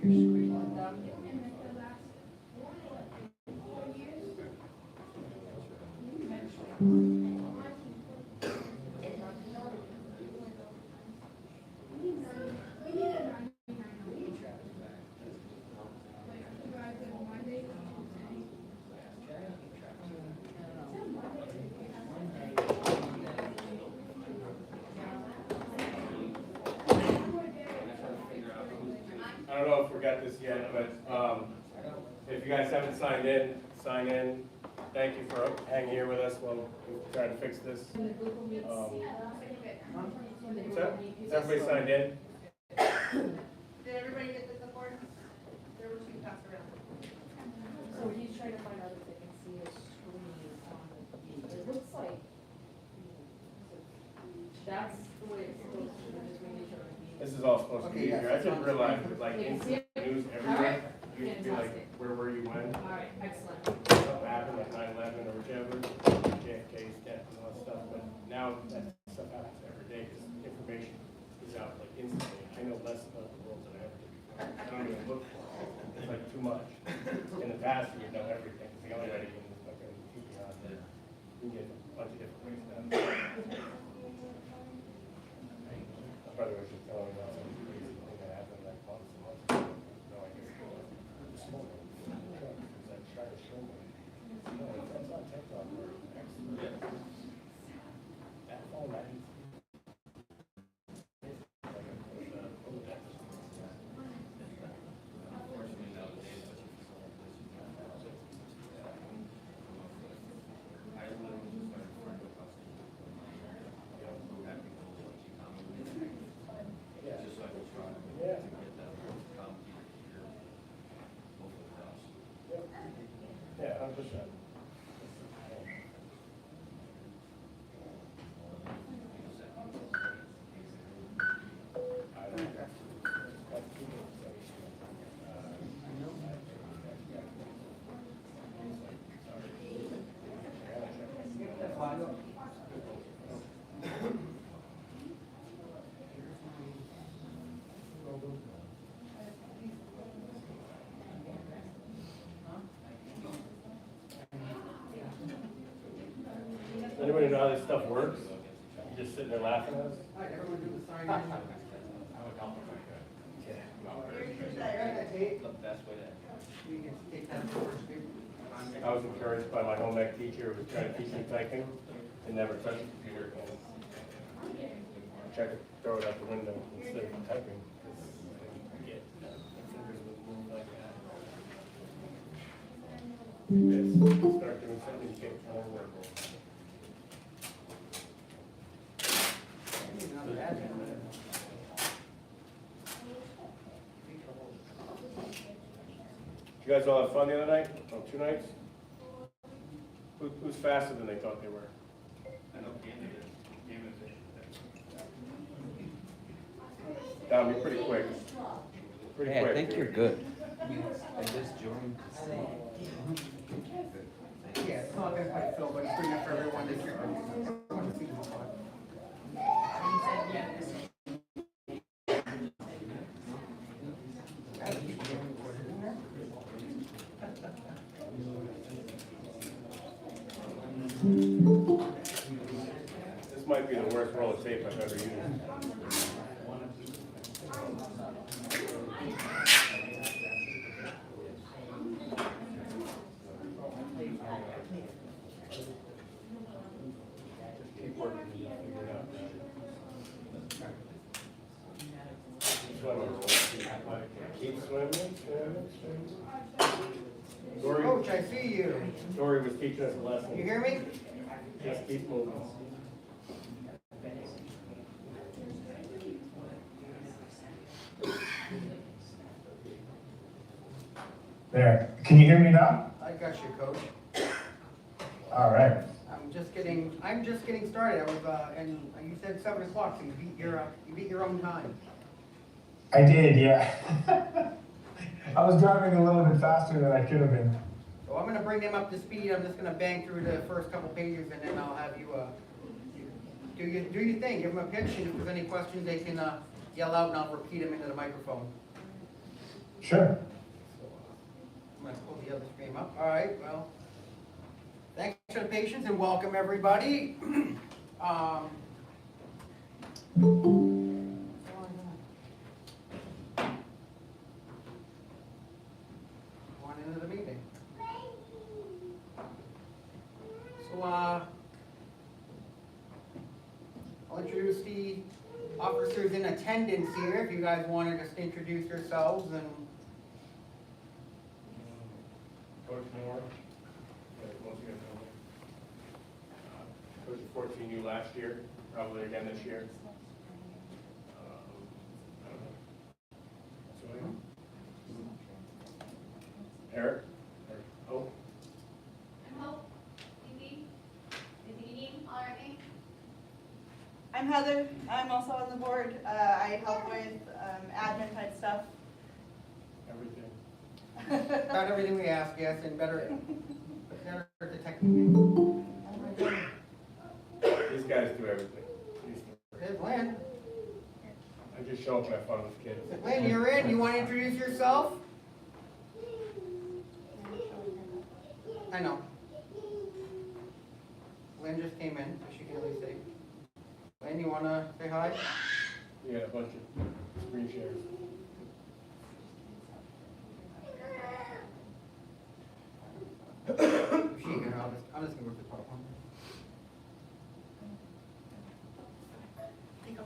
I don't know if we got this yet, but if you guys haven't signed in, sign in. Thank you for hanging here with us while we try to fix this. What's that? Is everybody signed in? Did everybody get the board? There were two passed around. So he's trying to find out if they can see a screen on the view. It looks like that's the way it's supposed to be. Just making sure. This is all supposed to be easier. I didn't realize that like instant news everywhere. You Fantastic. feel like where were you when? All right, excellent. Something happened like 9/11 or whichever, JFK's death and all that stuff. But now that stuff happens every day because information is out like instantly. I know less about the world than I ever did before. I don't even look for it. It's like too much. In the past, you would know everything. The only way to get is fucking keep you on there. You can get a bunch of different ways now. My brother was just telling me about some crazy thing that happened like months and months ago. No, I guess it was smoking. Because I tried to show me. No, that's on TikTok where that phone that yeah, 100%. Anybody know how this stuff works? You just sitting there laughing at us? Everyone do the sign in. The best way to. We can take that forward. I was encouraged by my home ec teacher who was trying to teach me typing and never touched a computer. I tried to throw it out the window instead of typing. Get my fingers would move like that. Yes, start doing something you get more work. You guys all have fun the other night? Oh, 2 nights? Who's faster than they thought they were? I know Gamma did. Gamma did. Dom, you're pretty quick. Pretty Hey, quick. I think dude. you're good. I just joined to say. Yeah, it's not gonna quite fill, but it's good enough for everyone to hear. Everyone to see the spot. This might be the worst roll of tape I've ever used. Keep working, figure it out. Keep swimming, swimming. Coach, I see you. Dory was teaching us a lesson. You hear me? Just keep moving. There. Can you hear me now? I got you, coach. All right. I'm just getting started. I was, and you said 7 o'clock, so you beat your own time. I did, yeah. I was driving a little bit faster than I could have been. So I'm gonna bring them up to speed. I'm just gonna bang through the first couple pages, and then I'll have you, do your thing. Give them a pitch, and if there's any questions, they can, yell out, and I'll repeat them into the microphone. Sure. I'm gonna pull the other screen up. All right, well, thanks for the patience and welcome everybody. One into the meeting. So, I'll introduce the officers in attendance here. If you guys want to just introduce yourselves and Coach Moore, most of you guys know me. Coach 14U last year, probably again this year. I don't know. So, Eric? Oh, I'm Hope. Evie. Anything you need? All right. I'm Heather. I'm also on the board. I help with admin type stuff. everything. about everything we ask, yes, and better the technique. These guys do everything. There's Lynn. I just show up and have fun with kids. Lynn, you're in. You want to introduce yourself? I know. Lynn just came in, so she can at least say. Lynn, you want to say hi? We got a bunch of screen shares. She can, I'm just going to work the top one.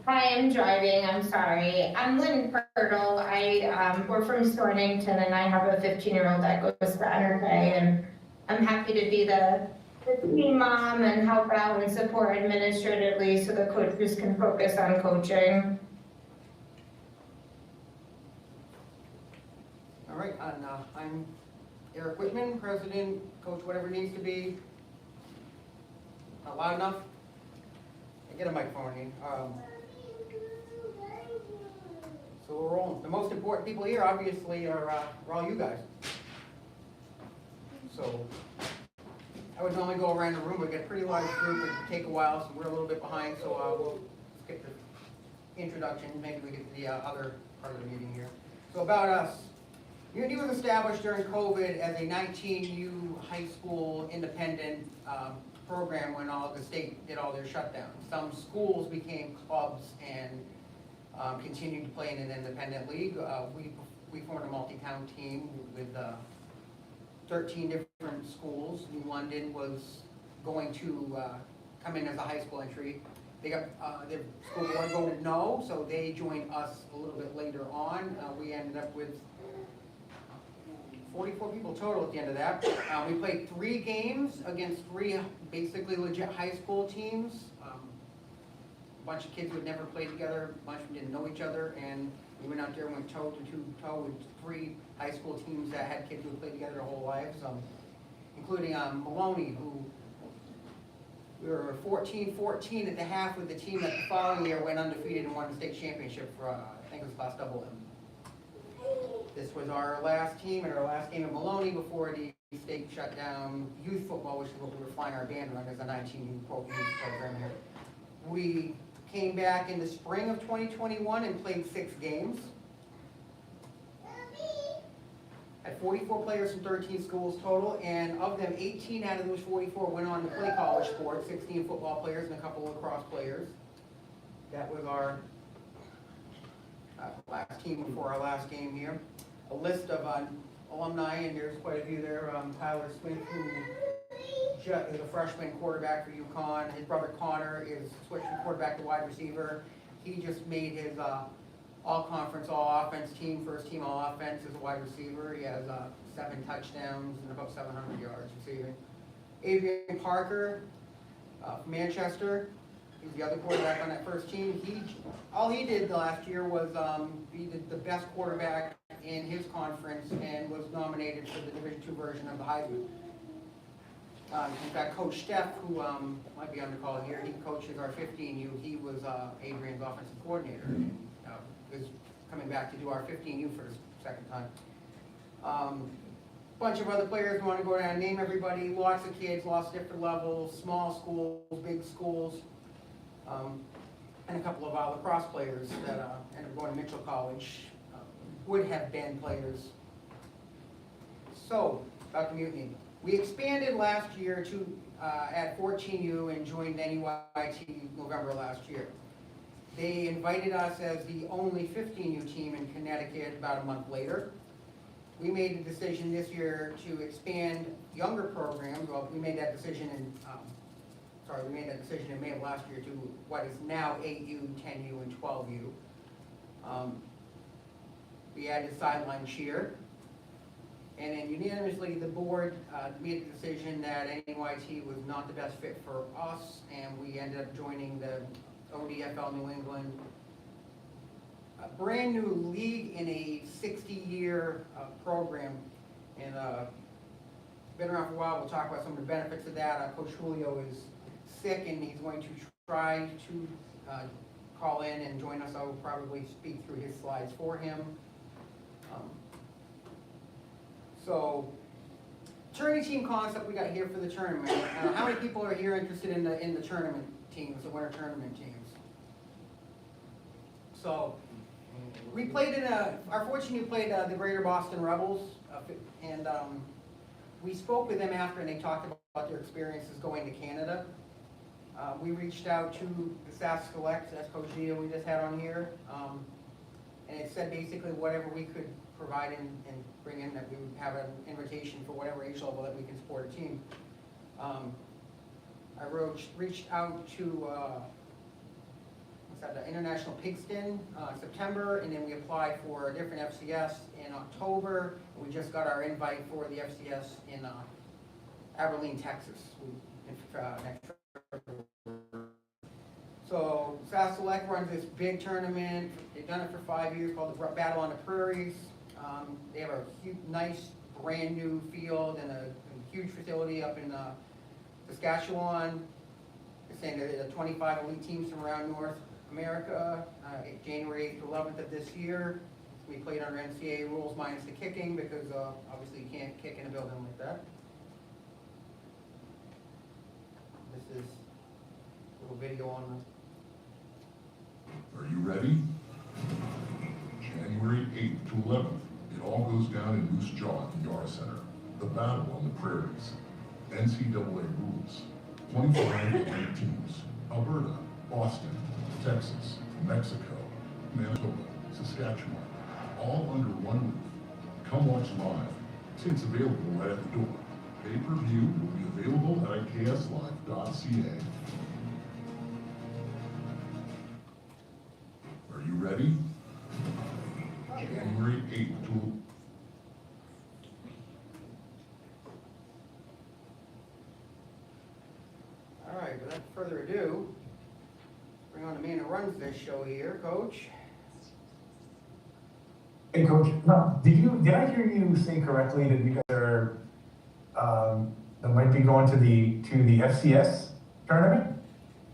Hi, I'm driving, I'm sorry. I'm Lynn Pirtle. We're from Storrington and I have a 15-year-old that goes to NRK, and I'm happy to be the team mom and help out and support administratively so the coaches can focus on coaching. All right, and I'm Eric Whitman, president, coach whatever needs to be. Not loud enough? Get a microphone in. So we're rolling. The most important people here, obviously, are all you guys. So I would normally go around the room. We get a pretty large group. It would take a while, so we're a little bit behind. So we'll skip the introduction. Maybe we get to the other part of the meeting here. So about us. Mutiny was established during COVID as a 19U high school independent program when all the state did all their shutdowns. Some schools became clubs and continued to play in an independent league. We formed a multi-town team with 13 different schools. New London was going to come in as a high school entry. They got, their school board voted no, so they joined us a little bit later on. We ended up with 44 people total at the end of that. We played 3 games against 3 basically legit high school teams. A bunch of kids who had never played together, a bunch of them didn't know each other, and we went out there and went toe to toe with 3 high school teams that had kids who had played together their whole lives, including Maloney, who we were 14-14 at the half with the team that the following year went undefeated and won the state championship for, I think it was Class Double M. This was our last team and our last game in Maloney before the state shut down youth football, which is what we were flying our band around as a 19U youth program here. We came back in the spring of 2021 and played 6 games. Had 44 players from 13 schools total, and of them, 18 out of those 44 went on to play college sports, 16 football players and a couple of lacrosse players. That was our last team before our last game here. A list of alumni, and there's quite a few there. Tyler Smith, who is a freshman quarterback for UConn. His brother Connor is switched from quarterback to wide receiver. He just made his all-conference, all-offense team, first team all-offense as a wide receiver. He has 7 touchdowns and about 700 yards receiving. Adrian Parker from Manchester. He's the other quarterback on that first team. All he did last year was be the best quarterback in his conference and was nominated for the Division II version of the Heisman. In fact, Coach Steph, who might be on the call here, he coaches our 15U. He was Adrian's offensive coordinator and is coming back to do our 15U for the second time. Bunch of other players who want to go down and name everybody. Lots of kids, lots of different levels, small schools, big schools. And a couple of lacrosse players that ended up going to Mitchell College. would have been players. So, about the Mutiny. We expanded last year to, at 14U and joined NEYT November last year. They invited us as the only 15U team in Connecticut about a month later. We made the decision this year to expand younger programs. Well, we made that decision in, we made that decision in May of last year to what is now 8U, 10U, and 12U. We added sideline cheer. And then unanimously, the board made the decision that NEYT was not the best fit for us, and we ended up joining the ODFL New England, a brand new league in a 60-year program. And been around for a while. We'll talk about some of the benefits of that. Coach Julio is sick, and he's going to try to call in and join us. I will probably speak through his slides for him. So, tourney team concept we got here for the tournament. How many people are here interested in the tournament teams, the winter tournament teams? So, we played in our 14U played the Greater Boston Rebels, and we spoke with them after, and they talked about their experiences going to Canada. We reached out to the SAS Select, that's Coach Gio we just had on here, and it said basically whatever we could provide and bring in, that we would have an invitation for whatever age level that we can support a team. I reached out to the International Pigskin September, and then we applied for a different FCS in October. We just got our invite for the FCS in Abilene, Texas. So SAS Select runs this big tournament. They've done it for 5 years, called the Battle on the Prairies. They have a huge, nice, brand new field and a huge facility up in Saskatchewan. They're saying that there are 25 elite teams from around North America, January 8th to 11th of this year. We played under NCAA rules minus the kicking, because obviously you can't kick in a building like that. This is a little video on Are you ready? January 8th to 11th, it all goes down in Moose Jaw at the Yara Center. The Battle on the Prairies. NCAA rules. 25 elite teams. Alberta, Boston, Texas, Mexico, Manitoba, Saskatchewan, all under one roof. Come watch live. Tickets available right at the door. Pay-per-view will be available at ikslive.ca. Are you ready? January 8th to... All right, without further ado, bring on the man who runs this show here, Coach. Hey, Coach, no, did I hear you say correctly that you guys are, that might be going to the FCS tournament?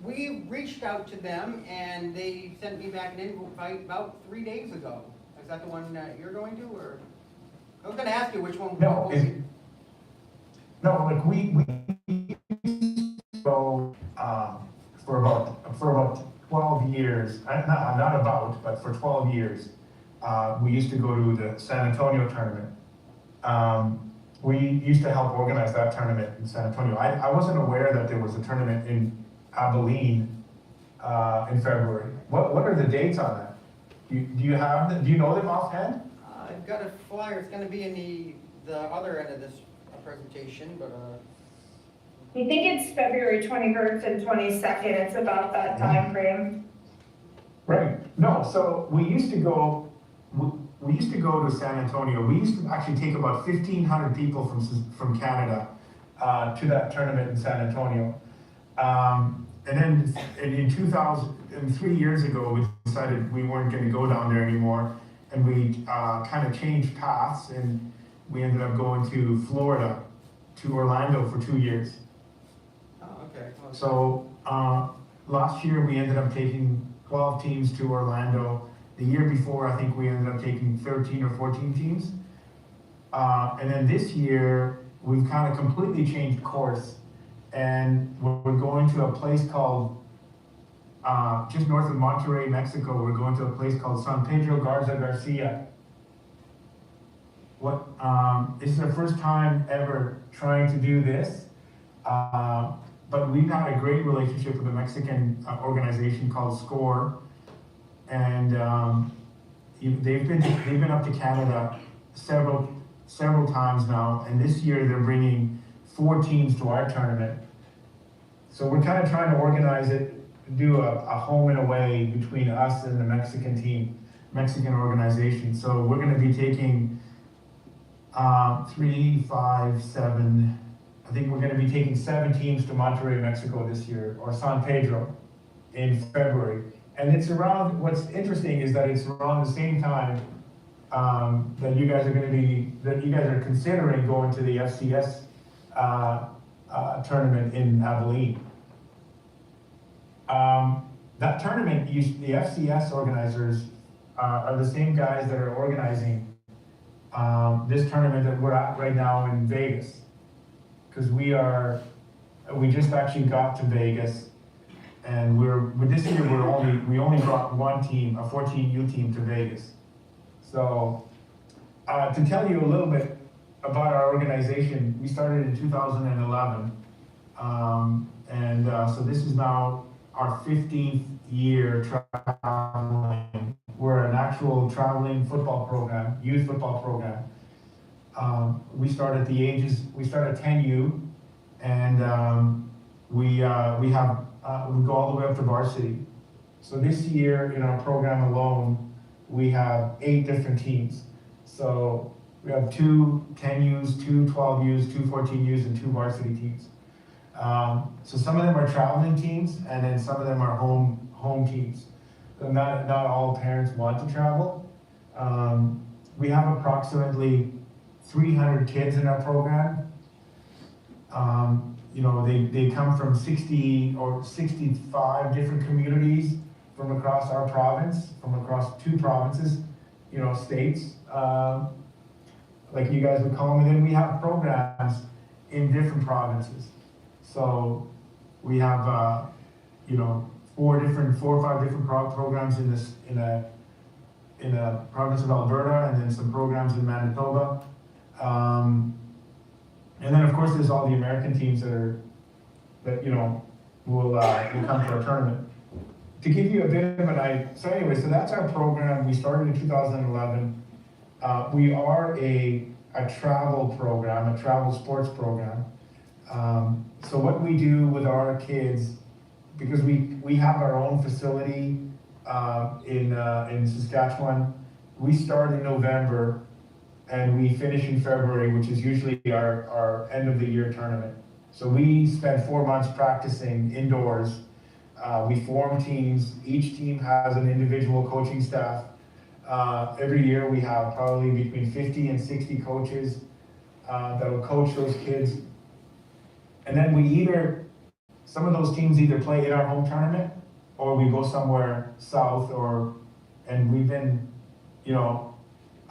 We reached out to them, and they sent me back an invite about 3 days ago. Is that the one that you're going to, or? I was gonna ask you which one. No, like we go, for about 12 years, not about, but for 12 years, we used to go to the San Antonio tournament. We used to help organize that tournament in San Antonio. I wasn't aware that there was a tournament in Abilene in February. What are the dates on that? Do you know them offhand? I've got a flyer. It's gonna be in the other end of this presentation, but I think it's February 21st and 22nd, it's about that time frame. Right, no, so we used to go to San Antonio. We used to actually take about 1,500 people from Canada to that tournament in San Antonio. And then in 3 years ago, we decided we weren't gonna go down there anymore, and we kind of changed paths, and we ended up going to Florida, to Orlando for 2 years. oh, okay. Well, So last year, we ended up taking 12 teams to Orlando. The year before, I think we ended up taking 13 or 14 teams. And then this year, we've kind of completely changed course, and we're going to a place called, just north of Monterrey, Mexico. We're going to a place called San Pedro Garza Garcia. this is our first time ever trying to do this. But we've had a great relationship with a Mexican organization called SCORE. And they've been up to Canada several times now. And this year they're bringing 4 teams to our tournament. So we're kind of trying to organize it, do a home and away between us and the Mexican organization. So we're going to be taking 3, 5, 7. I think we're going to be taking 7 teams to Monterrey, Mexico this year, or San Pedro in February. And it's around, what's interesting is that it's around the same time that you guys are considering going to the FCS tournament in Abilene. That tournament, the FCS organizers are the same guys that are organizing this tournament that we're at right now in Vegas. Because we just actually got to Vegas, and this year we only brought 1 team, a 14U team to Vegas. So to tell you a little bit about our organization, we started in 2011, so this is now our 15th year traveling. We're an actual traveling football program, youth football program. We start at 10U, and we go all the way up to varsity. So this year in our program alone, we have 8 different teams. So we have 2 10Us, 2 12Us, 2 14Us, and 2 varsity teams. So some of them are traveling teams, and then some of them are home teams. So not all parents want to travel. We have approximately 300 kids in our program. They come from 60 or 65 different communities from across our province, from across 2 provinces, states, like you guys would call them. And then we have programs in different provinces. So we have, 4 or 5 different programs in the province of Alberta, and then some programs in Manitoba. And then of course there's all the American teams that will come to our tournament. To give you a bit of an idea, so that's our program. We started in 2011. We are a travel program, a travel sports program. So what we do with our kids, because we have our own facility in Saskatchewan, we start in November and we finish in February, which is usually our end of the year tournament. So we spend 4 months practicing indoors. We form teams. Each team has an individual coaching staff. Every year we have probably between 50 and 60 coaches that will coach those kids. And then some of those teams either play in our home tournament, or we go somewhere south, and we've been,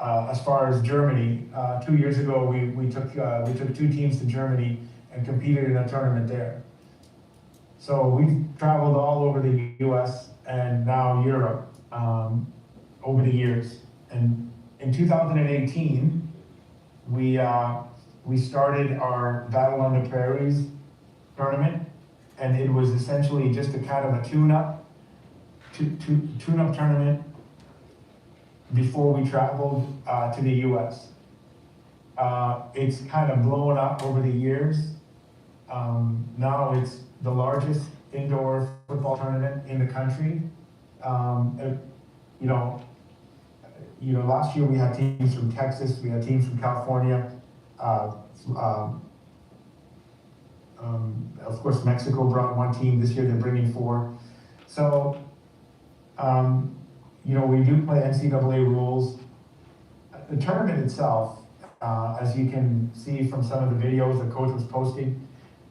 as far as Germany. 2 years ago, we took 2 teams to Germany and competed in a tournament there. So we've traveled all over the US and now Europe over the years. And in 2018, we started our Battle on the Prairies tournament, and it was essentially just a kind of a tune-up tournament before we traveled to the US. It's kind of blown up over the years. Now it's the largest indoor football tournament in the country. Last year we had teams from Texas, we had teams from California, of course Mexico brought 1 team. This year they're bringing 4. So, we do play NCAA rules. The tournament itself, as you can see from some of the videos the coach was posting,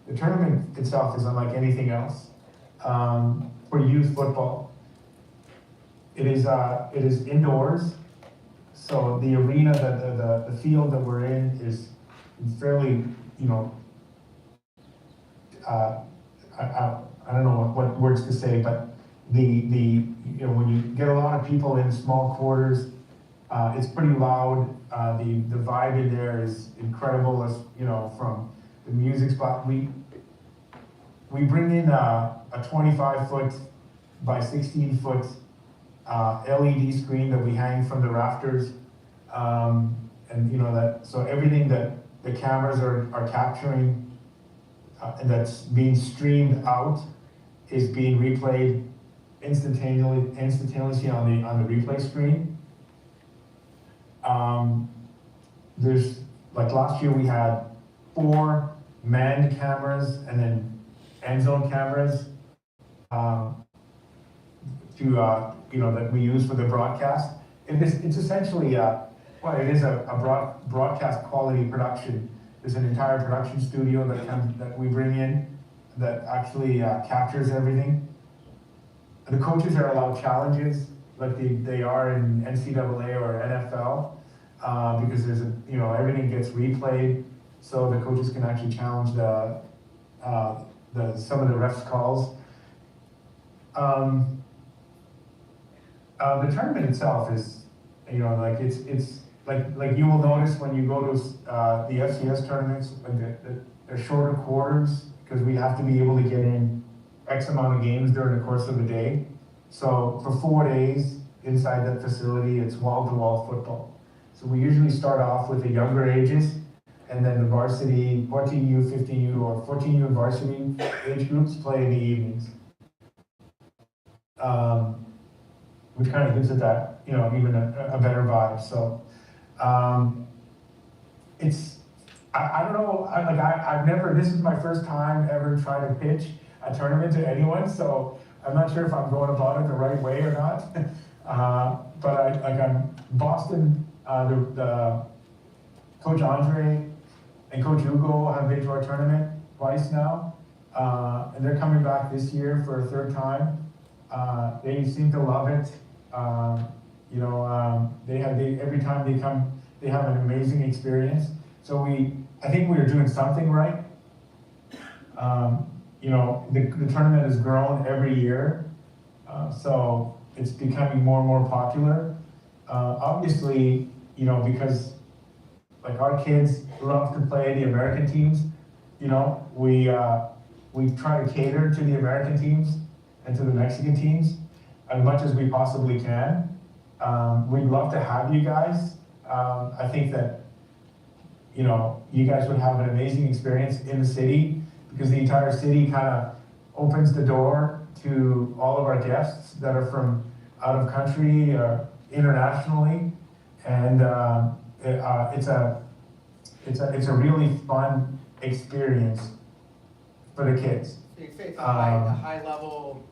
the tournament itself is unlike anything else for youth football. It is indoors, so the arena, the field that we're in is fairly, I don't know what words to say, but when you get a lot of people in small quarters, It's pretty loud. The vibe in there is incredible. As you know, from the music spot, we bring in a 25-foot by 16-foot LED screen that we hang from the rafters, and you know that. So everything that the cameras are capturing and that's being streamed out is being replayed instantaneously on the replay screen. There's, like last year we had 4 manned cameras and then end zone cameras that we use for the broadcast. It's essentially it is a broadcast quality production. There's an entire production studio that we bring in that actually captures everything. The coaches are allowed challenges like they are in NCAA or NFL because there's everything gets replayed, so the coaches can actually challenge some of the refs' calls. The tournament itself is, it's like you will notice when you go to the FCS tournaments, they're shorter quarters because we have to be able to get in X amount of games during the course of the day. So for 4 days inside that facility, it's wall-to-wall football. So we usually start off with the younger ages, and then the varsity, 14U, 15U, or 14U varsity age groups play in the evenings. Which kind of gives it that, even a better vibe. So I don't know, I've never, this is my first time ever trying to pitch a tournament to anyone, so I'm not sure if I'm going about it the right way or not. But I'm Boston, the Coach Andre and Coach Hugo have been to our tournament twice now, and they're coming back this year for a 3rd time. They seem to love it. Every time they come, they have an amazing experience. So I think we are doing something right. The tournament has grown every year, so it's becoming more and more popular. Obviously, because like our kids love to play the American teams, we try to cater to the American teams and to the Mexican teams as much as we possibly can. We'd love to have you guys. I think that, you guys would have an amazing experience in the city because the entire city kind of opens the door to all of our guests that are from out of country or internationally. And it's a really fun experience for the kids. So you say it's a high level,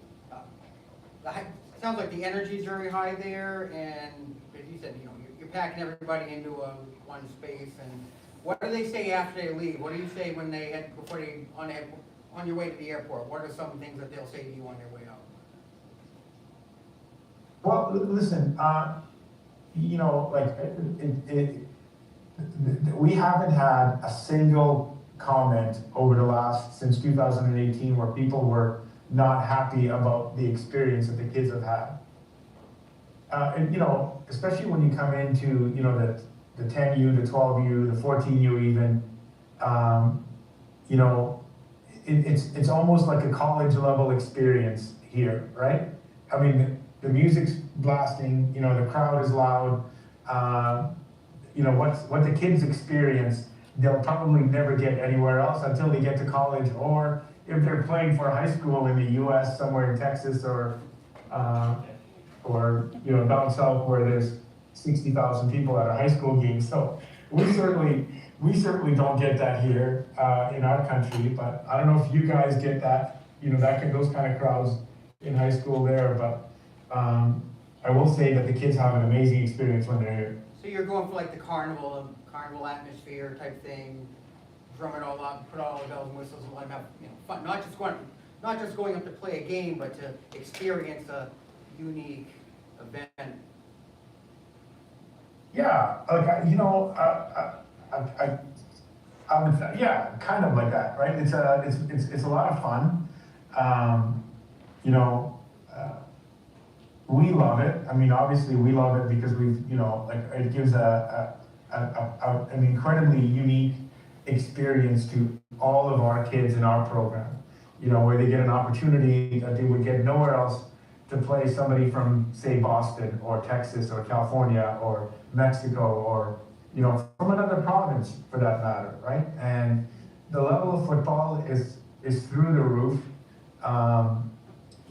sounds like the energy is very high there, and as you said, you're packing everybody into one space. And what do they say after they leave? What do you say when they head on your way to the airport? What are some things that they'll say to you on their way out? Well, listen, we haven't had a single comment since 2018 where people were not happy about the experience that the kids have had. Especially when you come into, the 10U, the 12U, the 14U even, it's almost like a college level experience here, right? I mean, the music's blasting, the crowd is loud. What the kids experience, they'll probably never get anywhere else until they get to college, or if they're playing for high school in the US, somewhere in Texas or down south where there's 60,000 people at a high school game. So we certainly don't get that here in our country, but I don't know if you guys get that, those kind of crowds in high school there, but I will say that the kids have an amazing experience when they're here. So you're going for like the carnival atmosphere type thing, drum it all up, put all the bells and whistles, and let them have fun. Not just going up to play a game, but to experience a unique event. Yeah, I would say, yeah, kind of like that, right? It's a lot of fun. we love it. I mean, obviously, we love it because we've, you know, like, it gives an incredibly unique experience to all of our kids in our program. You know, where they get an opportunity that they would get nowhere else to play somebody from, say, Boston or Texas or California or Mexico or, you know, from another province for that matter, right? And the level of football is through the roof.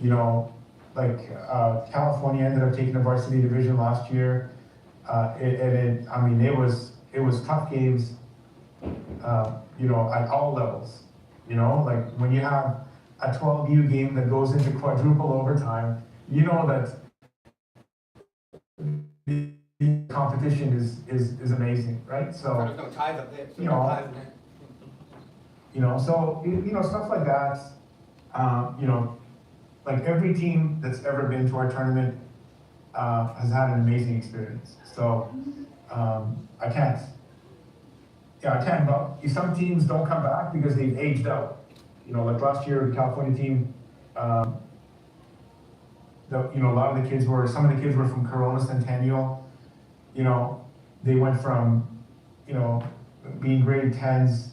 You know, like, California ended up taking a varsity division last year. It was tough games, you know, at all levels. You know, like when you have a 12U game that goes into quadruple overtime, you know that the competition is amazing, right? So, There's no ties up there, so You no know, ties in it. you know, so, you know, stuff like that, you know, like every team that's ever been to our tournament, has had an amazing experience. So, I can't, but some teams don't come back because they've aged out. You know, like last year, the California team, you know, a lot of the kids some of the kids were from Corona Centennial. You know, they went from, you know, being grade 10s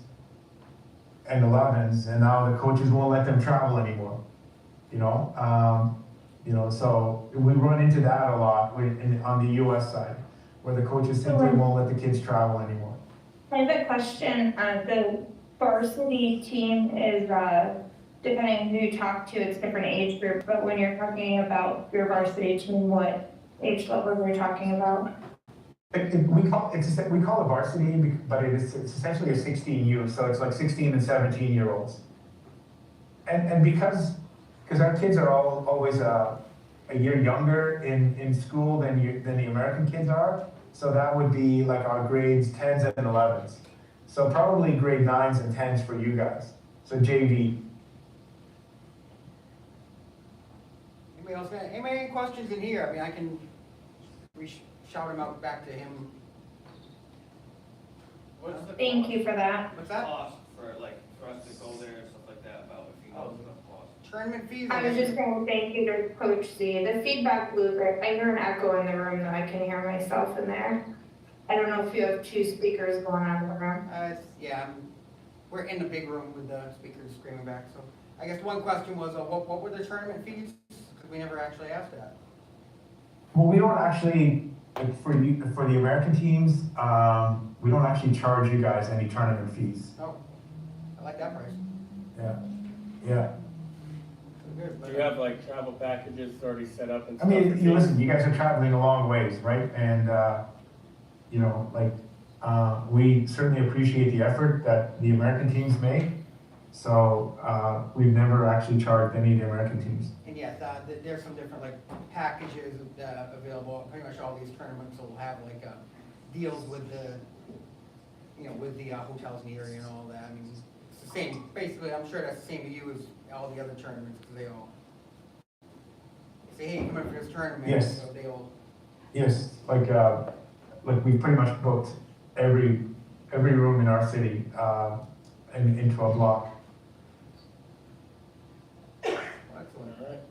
and 11s, and now the coaches won't let them travel anymore. You know, so we run into that a lot on the US side, where the coaches simply won't let the kids travel anymore. I have a question. The varsity team is, depending on who you talk to, it's different age group, but when you're talking about your varsity team, what age level are we talking about? We call it varsity, but it's essentially a 16U, so it's like 16 and 17-year-olds. And because our kids are always a year younger in school than the American kids are, so that would be like our grades 10s and 11s. So probably grade 9s and 10s for you guys. So JV. Anybody else got, any questions in here? I mean, I can shout them out back to him. What's the Thank cost? you for that. What's that? Cost for like, for us to go there and stuff like that, about if you know the cost. Tournament fees? I was just saying thank you to Coach Z. The feedback blew great. I hear an echo in the room that I can hear myself in there. I don't know if you have two speakers going on in the room. We're in the big room with the speakers screaming back, so. I guess one question was, what were the tournament fees? Because we never actually asked that. Well, we don't actually, like for the American teams, we don't actually charge you guys any tournament fees. Oh, I like that price. Yeah. Good, Do you have like travel packages already set up and I stuff? mean, for you teams? listen, you guys are traveling a long ways, right? And, you know, like, we certainly appreciate the effort that the American teams make. So, we've never actually charged any of the American teams. And yes, there's some different like packages available. Pretty much all these tournaments will have like deals with the, you know, with the hotels in the area and all that. I mean, it's the same. Basically, I'm sure that's the same to you as all the other tournaments because they all say, hey, come in for this tournament. Yes. So they all. Yes, like we pretty much booked every room in our city, into a block. Excellent.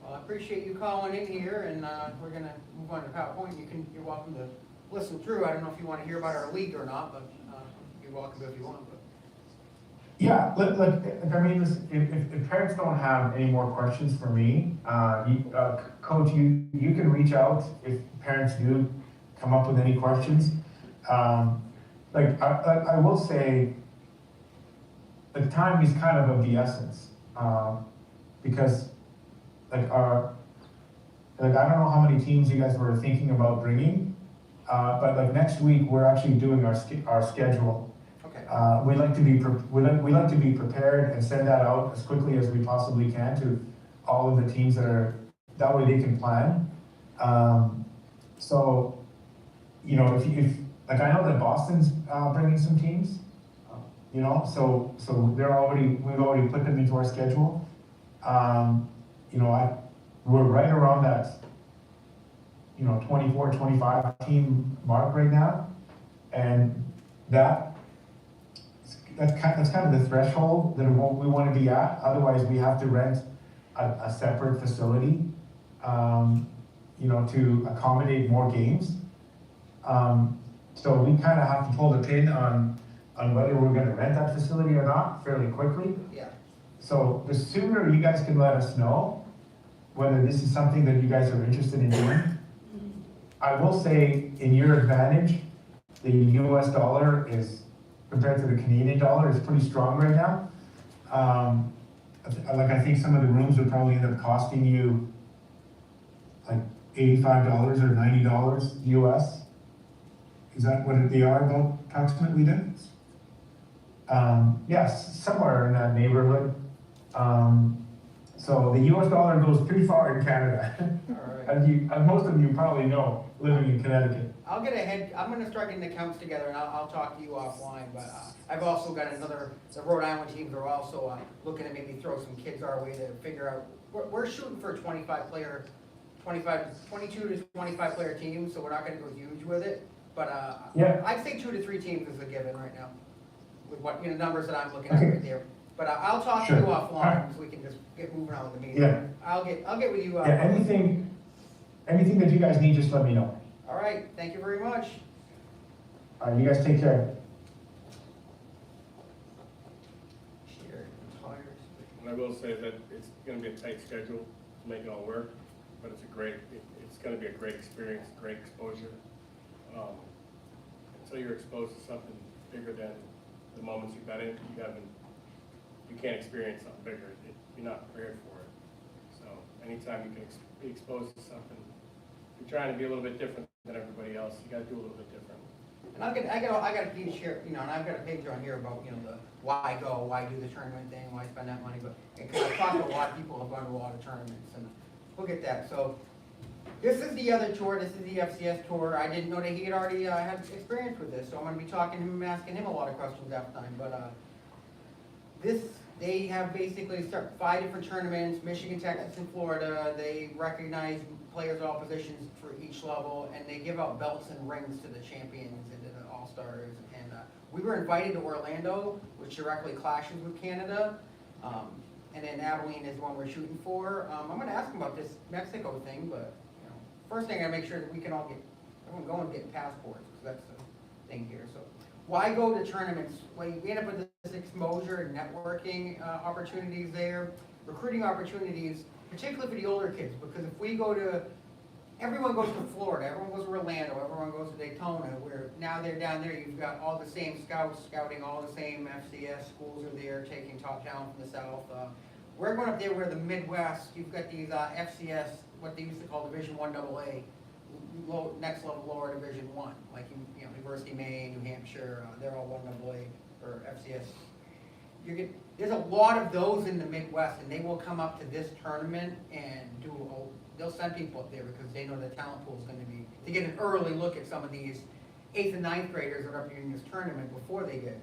Well, I appreciate you calling in here, and we're gonna move on to PowerPoint. You're welcome to listen through. I don't know if you want to hear about our league or not, but you're welcome to if you want. But. Yeah, I mean, listen, if parents don't have any more questions for me, Coach, you can reach out if parents do come up with any questions. I will say, the time is kind of the essence, because I don't know how many teams you guys were thinking about bringing, but like next week we're actually doing our schedule. Okay. We like to be prepared and send that out as quickly as we possibly can to all of the teams that way they can plan. So, you know, if I know that Boston's bringing some teams, you know, so we've already put them into our schedule. You know, we're right around that, you know, 24, 25 team mark right now, and that's kind of the threshold that we want to be at. Otherwise, we have to rent a separate facility to accommodate more games. So we kind of have to pull the pin on whether we're gonna rent that facility or not fairly quickly. Yeah. So the sooner you guys can let us know whether this is something that you guys are interested in doing. I will say, in your advantage, the US dollar is, compared to the Canadian dollar, is pretty strong right now. I think some of the rooms would probably end up costing you like $85 or $90 US. Is that what they are about approximately then? Yes, somewhere in that neighborhood. So the US dollar goes pretty far in Canada. All right. As most of you probably know, living in Connecticut. I'm gonna start getting the accounts together and I'll talk to you offline, but I've also got the Rhode Island teams are also looking to maybe throw some kids our way to figure out, we're shooting for a 22 to 25 player team, so we're not gonna go huge with it, but Yeah. I'd say 2 to 3 teams is a given right now, with what, numbers that I'm looking at right there. But I'll talk to you Sure. offline, so we can just get moving on with the meeting. Yeah. I'll get with you. Yeah, anything that you guys need, just let me know. All right, thank you very much. All right, you guys take care. And I will say that it's gonna be a tight schedule to make it all work, but it's gonna be a great experience, great exposure. Until you're exposed to something bigger than the moments you've been in, you can't experience something bigger. You're not prepared for it. So anytime you can be exposed to something, if you're trying to be a little bit different than everybody else, you gotta do a little bit different. And I got a page here, and I've got a page on here about, the why go, why do the tournament thing, why spend that money, but, because I've talked to a lot of people who've gone to a lot of tournaments, and we'll get that, so. This is the other tour, this is the FCS tour, I didn't know that he had already, had experience with this, so I'm gonna be talking to him, asking him a lot of questions after time, but, they have basically 5 different tournaments, Michigan, Texas, and Florida, they recognize players of all positions for each level, and they give out belts and rings to the champions and to the all-stars. And we were invited to Orlando, which directly clashes with Canada, and then Abilene is the one we're shooting for. I'm going to ask them about this Mexico thing, but first thing I gotta make sure that we can all everyone go and get passports, because that's the thing here. So why go to tournaments? Well, you end up with this exposure and networking opportunities there, recruiting opportunities, particularly for the older kids, because if we go to, everyone goes to Florida, everyone goes to Orlando, everyone goes to Daytona, where now they're down there, you've got all the same scouts scouting, all the same FCS schools are there, taking top talent from the South. We're going up there where the Midwest, you've got these FCS, what they used to call Division I AA, next level lower Division I, like University of Maine, New Hampshire, they're all I AA or FCS. There's a lot of those in the Midwest, and they will come up to this tournament and they'll send people up there because they know the talent pool is going to be, to get an early look at some of these 8th and 9th graders that are up here in this tournament before they get.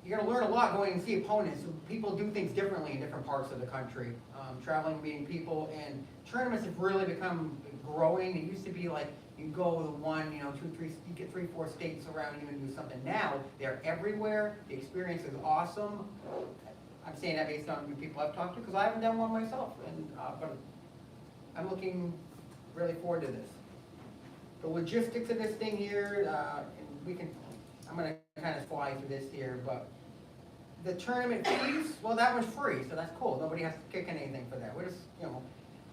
You're going to learn a lot going and see opponents. People do things differently in different parts of the country. Traveling, meeting people, and tournaments have really become growing. It used to be like you go to one, 2, 3, you get 3, 4 states around you and do something. Now they're everywhere. The experience is awesome. I'm saying that based on the people I've talked to because I haven't done one myself, and but I'm looking really forward to this. The logistics of this thing here, and I'm going to kind of fly through this here, but the tournament fees, well, that was free, so that's cool. Nobody has to kick in anything for that. We're just,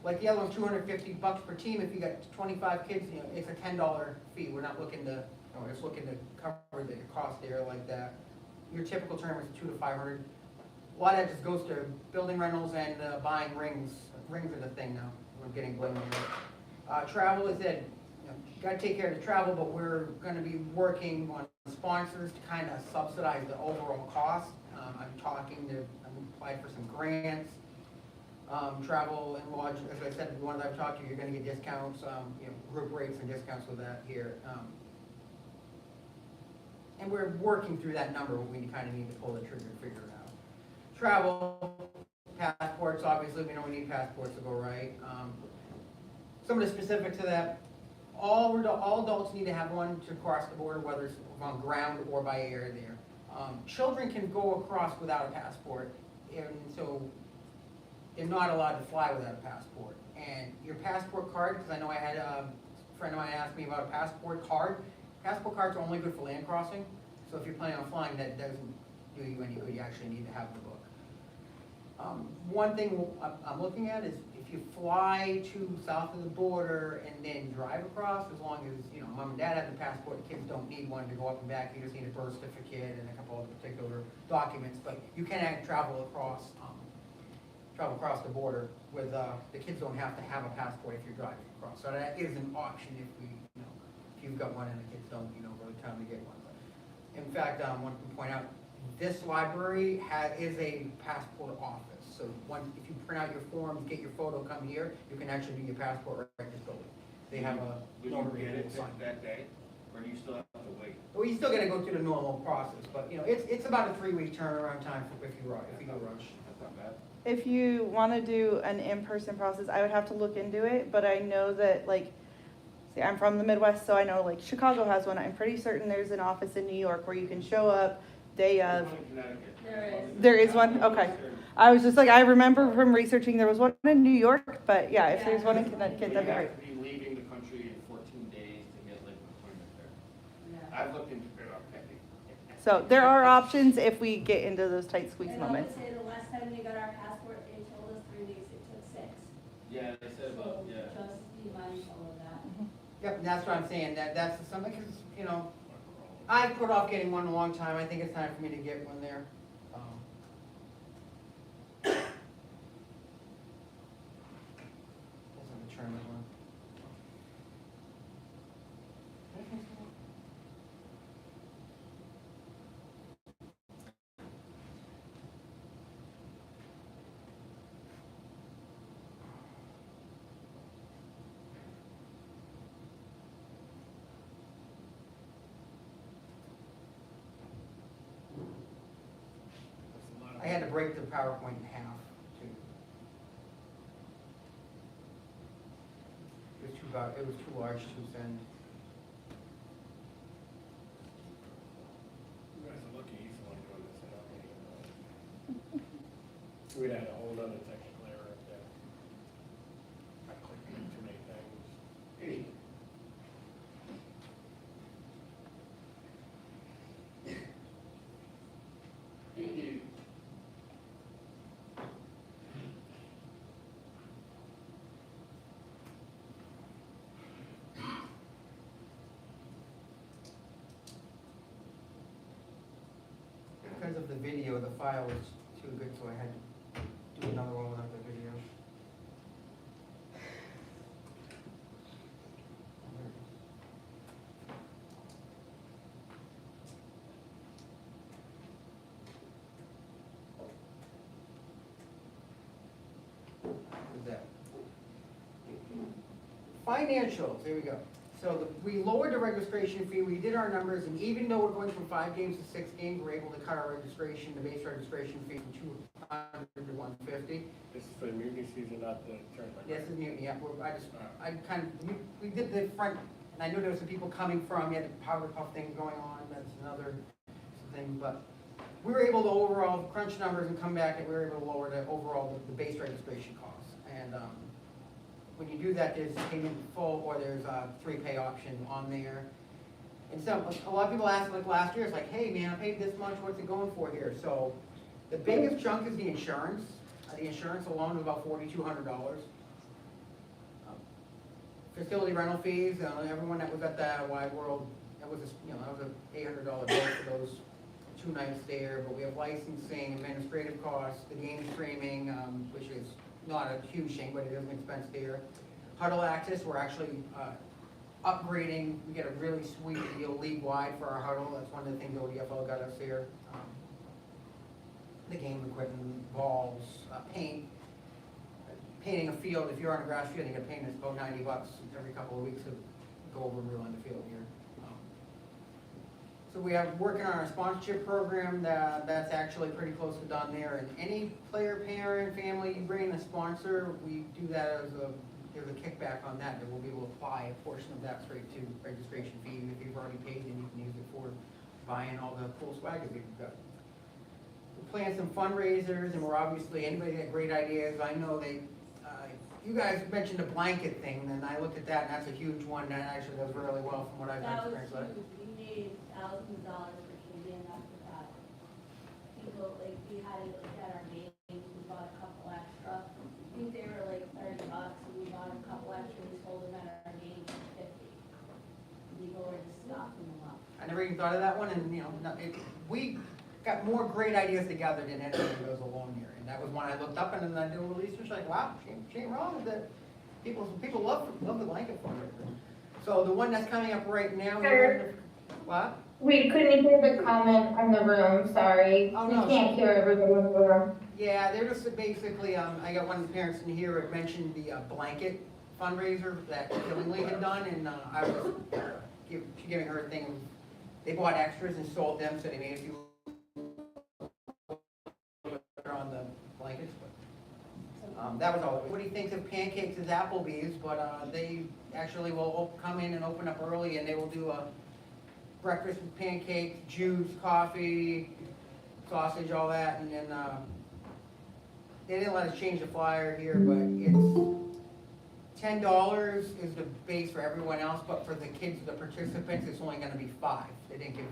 like the other one's $250 per team. If you got 25 kids, it's a $10 fee. We're not looking to, we're just looking to cover the cost there like that. Your typical tournament is $200 to $500. A lot of that just goes to building rentals and buying rings. Rings are the thing now. We're getting blamed on it. Travel is it. Got to take care of the travel, but we're going to be working on sponsors to kind of subsidize the overall cost. I'm applied for some grants. Travel and lodge, as I said, the one that I've talked to, you're going to get discounts, group rates and discounts with that here. And we're working through that number. We kind of need to pull the trigger and figure it out. Travel, passports, obviously we know we need passports to go right. Some of the specifics of that. All adults need to have one to cross the border, whether it's on ground or by air there. Children can go across without a passport, and so they're not allowed to fly without a passport. And your passport card, because I know I had a friend of mine ask me about a passport card. Passport cards are only good for land crossing, so if you're planning on flying, that doesn't do you any good. You actually need to have the book. One thing I'm looking at is if you fly to south of the border and then drive across, as long as, you know, mom and dad have the passport, the kids don't need one to go up and back. You just need a birth certificate and a couple of particular documents, but you can travel across the border with, the kids don't have to have a passport if you're driving across. So that is an option if if you've got one and the kids don't, really time to get one. But in fact, I want to point out, this library is a passport office. So if you print out your forms, get your photo, come here, you can actually do your passport right at this building. They have a Would you notary get it sign. that day, or do you still have to wait? Well, you still gotta go through the normal process, but, it's about a 3-week turnaround time if you rush. That's not bad. If you want to do an in-person process, I would have to look into it, but I know that, see, I'm from the Midwest, so I know, Chicago has one. I'm pretty certain there's an office in New York where you can show up day of. There's one in Connecticut. There is one? Okay. I was just I remember from researching there was one in New York, but yeah, if there's one in Connecticut, that'd be great. You have to be leaving the country in 14 days to get an appointment there. Yeah. I've looked into it already. So there are options if we get into those tight squeeze And I would moments. say the last time we got our passport, they told us 3 weeks, it took 6. Yeah, they said about, So yeah. just be mindful of that. Yep, and that's what I'm saying, that's something, because, I put off getting one a long time. I think it's time for me to get one there. Wasn't a tournament one. I had to break the PowerPoint in half, too. It was too large to send. You guys are lucky he's the one doing this, and not me. We'd had a whole other technical error up there. I clicked too many things. Because of the video, the file was too good, so I had to do another one without the video. Who's that? Financials, here we go. So we lowered the registration fee, we did our numbers, and even though we're going from 5 games to 6 games, we're able to cut our registration, the base registration fee from 200 to 150. This is for the mutiny season, not the tournament. Yes, it's mutiny, yeah, we did the front, and I knew there was some people coming from, you had the powder puff thing going on, that's another thing, but we were able to overall crunch numbers and come back, and we were able to lower the overall, the base registration costs. And, when you do that, there's payment in full, or there's a 3-pay option on there. And so, a lot of people ask, last year, it's like, hey man, I paid this much, what's it going for here? So, the biggest chunk is the insurance. The insurance alone is about $4,200. Facility rental fees, everyone that was at the Wide World, that was an $800 bill for those 2 nights there. But we have licensing, administrative costs, the game streaming, which is not a huge thing, but it is an expense there. Huddle access, we're actually upgrading. We get a really sweet deal league-wide for our huddle. That's one of the things ODFL got us there. The game equipment, balls, paint. Painting a field, if you're on a grass field, you get painted, it's about $90 every couple of weeks to go over and reline the field here. So we have working on our sponsorship program, that's actually pretty close to done there. And any player, parent, family, you bring in a sponsor, we do that there's a kickback on that we'll be able to apply a portion of that straight to registration fee. If you've already paid, then you can use it for buying all the cool swag that we've got. plan some fundraisers, and we're obviously, anybody got great ideas, I know they, you guys mentioned the blanket thing, and I looked at that, and that's a huge one, that actually does really well from what I've That was experienced. huge, we made thousands of dollars for Canadian after that. People, like, we had it like at our names, we bought a couple extra, I think they were like $30, and we bought a couple extra, we sold them at our names for 50. People were just stocking them up. I never even thought of that one, and, you know, we got more great ideas together than anything that goes along here, and that was one I looked up, and then I did a little research, like, wow, she ain't wrong with that. People love the blanket fundraiser. So the one that's coming up right now. Sure. What? We couldn't hear the comment on the room, sorry. Oh, We no. can't hear everybody in the room. Yeah, they're just basically, I got one of the parents in here that mentioned the blanket fundraiser that Killingly had done, and I was giving her a thing. They bought extras and sold them, so they made a few on the blankets. But, that was all. What he thinks of pancakes is Applebee's, but they actually will come in and open up early, and they will do a breakfast with pancakes, juice, coffee, sausage, all that, and then they didn't let us change the flyer here, but it's $10 is the base for everyone else, but for the kids, the participants, it's only going to be $5. They didn't give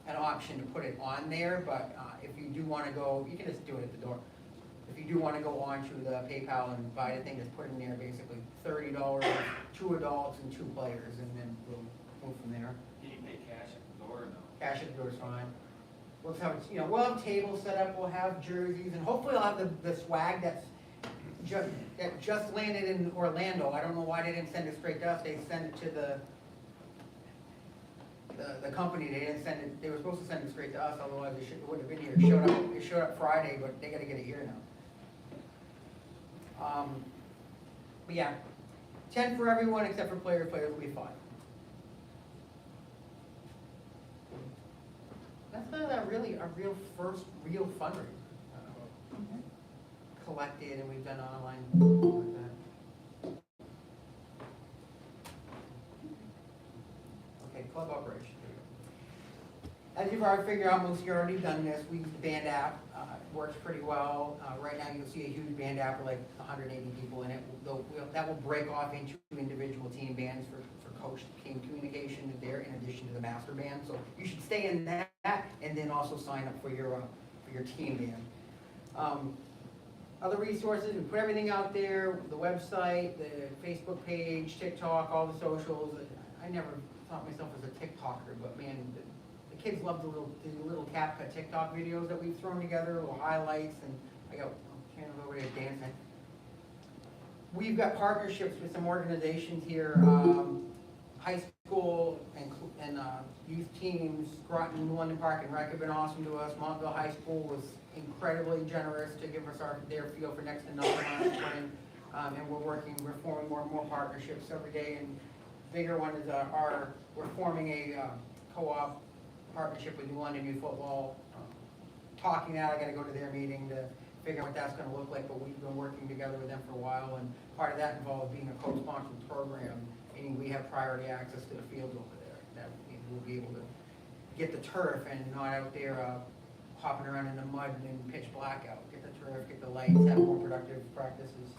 an option to put it on there, but if you do want to go, you can just do it at the door. If you do want to go on to the PayPal and buy the thing, just put in there basically $30, 2 adults and 2 players, and then we'll move from there. Can you pay cash at the door or no? Cash at the door is fine. We'll have, we'll have tables set up, we'll have jerseys, and hopefully I'll have the swag that just landed in Orlando. I don't know why they didn't send it straight to us. They sent it to the company. They didn't send it. They were supposed to send it straight to us. Otherwise, it wouldn't have been here. It showed up Friday, but they got to get it here now. But yeah, 10 for everyone except for players. Players will be 5. That's not a real first real fundraiser. Collected, and we've done online like that. Okay, club operation. As you've already figured out, most of you already done this. We use the band app. It works pretty well. Right now, you'll see a huge band app with like 180 people in it. That will break off into individual team bands for coach team communication there, in addition to the master band. So you should stay in that, and then also sign up for your team band. Other resources, we put everything out there, the website, the Facebook page, TikTok, all the socials. I never thought myself as a TikToker, but man, the kids love the little CapCut TikTok videos that we've thrown together, little highlights, and I got channels over there dancing. We've got partnerships with some organizations here, high school and youth teams. Groton, London Park, and Rec have been awesome to us. Montville High School was incredibly generous to give us their feel for next to nothing last spring. And we're forming more and more partnerships every day. And bigger one is we're forming a co-op partnership with New London Youth Football. Talking that, I got to go to their meeting to figure out what that's going to look like. But we've been working together with them for a while, and part of that involves being a co-sponsored program, meaning we have priority access to the field over there. That means we'll be able to get the turf and not out there hopping around in the mud and pitch blackout. Get the turf, get the lights, have more productive practices.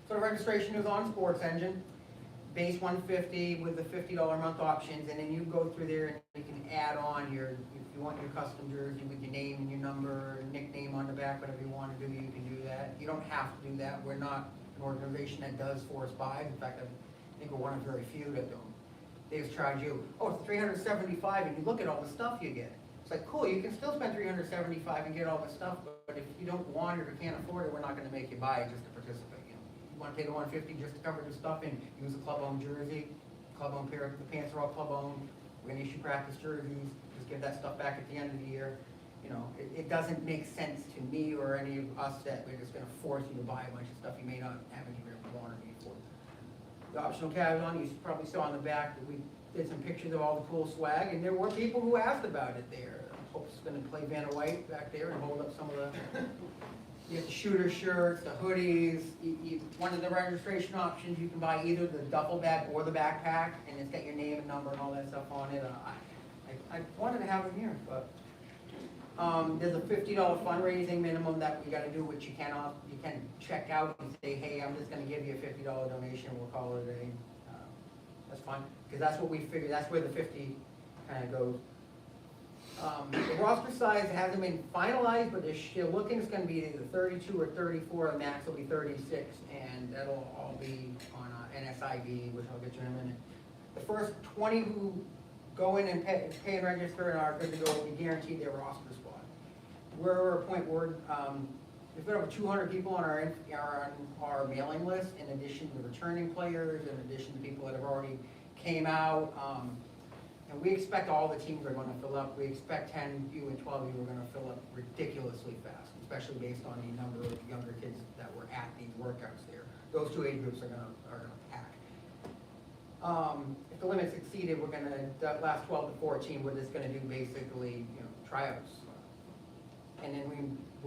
So the registration is on Sports Engine, base $150 with the $50 a month options, and then you go through there and you can add on if you want your custom jersey with your name and your number, nickname on the back, whatever you want to do, you can do that. You don't have to do that. We're not an organization that does force buys. In fact, I think we're one of very few that don't. They just charge you, it's $375, and you look at all the stuff you get. It's like, cool, you can still spend $375 and get all the stuff, but if you don't want it or can't afford it, we're not going to make you buy it just to participate. You want to pay the $150 just to cover the stuff and use a club-owned jersey, club-owned pair. The pants are all club-owned. We're going to issue practice jerseys. Just give that stuff back at the end of the year. It doesn't make sense to me or any of us that we're just going to force you to buy a bunch of stuff you may not have any real want or need for. The optional cabs on, you probably saw on the back that we did some pictures of all the cool swag, and there were people who asked about it there. Hope's going to play Vanna White back there and hold up some of the shooter shirts, the hoodies. One of the registration options, you can buy either the duffel bag or the backpack, and it's got your name and number and all that stuff on it. I wanted to have them here, but There's a $50 fundraising minimum that we gotta do, which you can check out and say, hey, I'm just gonna give you a $50 donation, we'll call it a day. That's fine, because that's what we figured, that's where the 50 kind of goes. The roster size hasn't been finalized, but they're looking, it's gonna be either 32 or 34, and max will be 36, and that'll all be on NSID, which I'll get to in a minute. The first 20 who go in and pay and register and are good to go will be guaranteed their roster spot. We're at a point where we've got over 200 people on our mailing list, in addition to returning players, in addition to people that have already came out. And we expect all the teams are going to fill up. We expect 10U and 12U are going to fill up ridiculously fast, especially based on the number of younger kids that were at these workouts there. Those two age groups are going to pack. If the limit's exceeded, we're going to, that last 12 to 14, we're just going to do basically, tryouts. And then we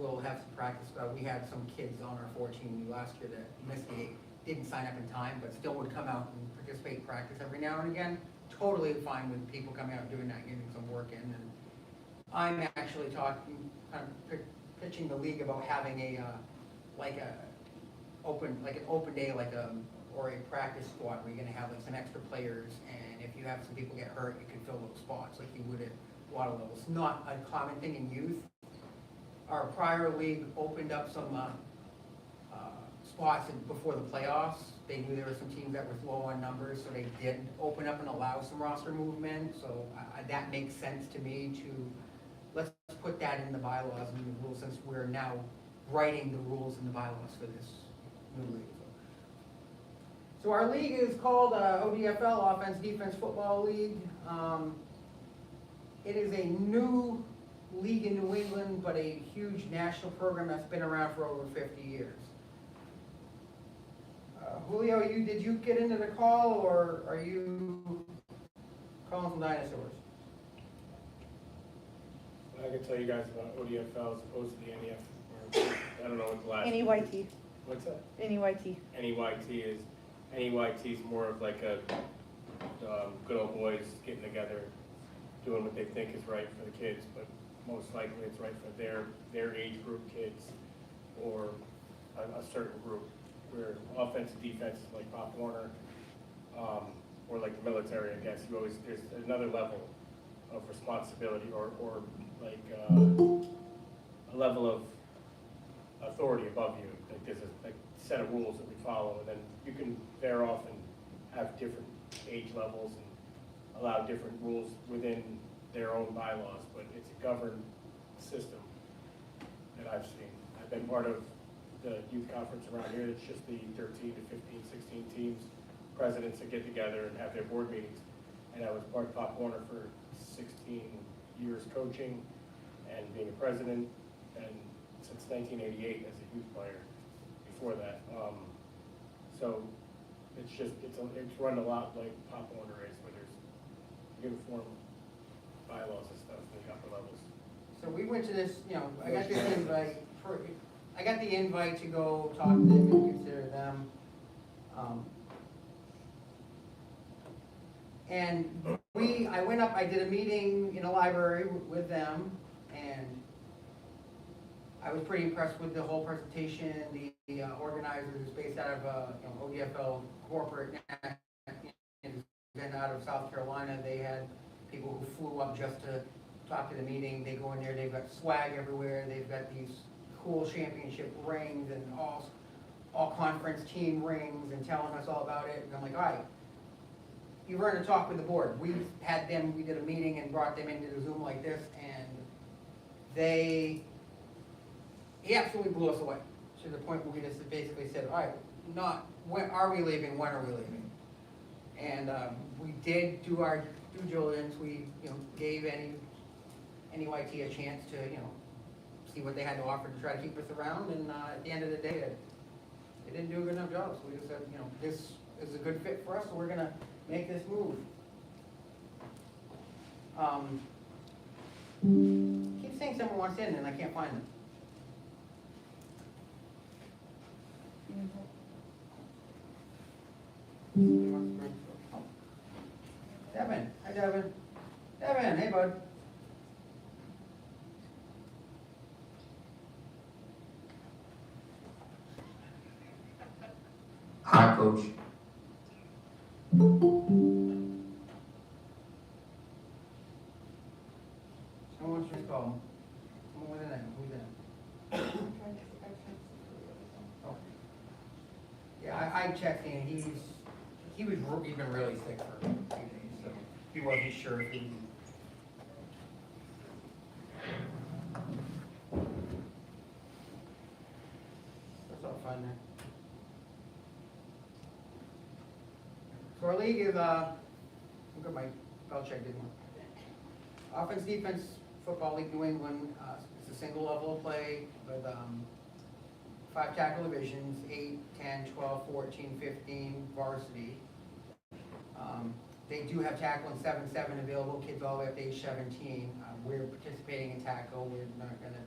will have some practice. We had some kids on our 14U last year that missed the 8, didn't sign up in time, but still would come out and participate in practice every now and again. Totally fine with people coming out and doing that, getting some work in. And I'm actually talking, kind of pitching the league about having an open day, or a practice squad where you're gonna have like some extra players, and if you have some people get hurt, you can fill those spots like you would at water levels. Not a common thing in youth. Our prior league opened up some spots before the playoffs. They knew there were some teams that were low on numbers, so they did open up and allow some roster movement. So that makes sense to me let's put that in the bylaws and the rules, since we're now writing the rules and the bylaws for this new league. So our league is called ODFL, Offense Defense Football League. It is a new league in New England, but a huge national program that's been around for over 50 years. Julio, did you get into the call, or are you calling some dinosaurs? I can tell you guys about ODFL as opposed to the NEF. Or, I don't know what the last. NEYT. What's that? NEYT. NEYT is more of like a good old boys getting together, doing what they think is right for the kids, but most likely it's right for their age group kids, or a certain group. Where offense and defense is like Pop Warner, or like the military, I guess. There's another level of responsibility, or like a level of authority above you. Like there's a set of rules that we follow, and then you can very often have different age levels and allow different rules within their own bylaws, but it's a governed system that I've seen. I've been part of the youth conference around here. It's just the 13 to 15, 16 teams, presidents that get together and have their board meetings. And I was part of Pop Warner for 16 years coaching and being a president, and since 1988 as a youth player before that. So it's run a lot like Pop Warner is, where there's uniform bylaws and stuff in the upper levels. So we went to this, I got this invite I got the invite to go talk to them and consider them. And I went up, I did a meeting in a library with them, and I was pretty impressed with the whole presentation. The organizer who's based out of ODFL corporate, and out of South Carolina. They had people who flew up just to talk to the meeting. They go in there, they've got swag everywhere, they've got these cool championship rings and all conference team rings, and telling us all about it. And I'm like, all right, you've earned a talk with the board. We did a meeting and brought them into the Zoom like this, and he absolutely blew us away to the point where we just basically said, all right, when are we leaving, when are we leaving? And we did do our due diligence. We gave NEYT a chance to see what they had to offer to try to keep us around, and at the end of the day, they didn't do a good enough job. So we just said, this is a good fit for us, so we're gonna make this move. Keep saying someone wants in, and I can't find them. Devin, hi Devin. Devin, hey bud. Aye, Coach. Someone wants to call. Someone with a name, who's that? Oh. Yeah, I checked in, he's been really sick for a few days, so he wasn't sure if he. That's all fine there. So our league is, look at my spell check, didn't we? Offense, defense, football league, New England, it's a single level of play with, 5 tackle divisions, 8, 10, 12, 14, 15 varsity. They do have tackle in 7-7 available, kids all the way up to age 17. We're participating in tackle. We're not gonna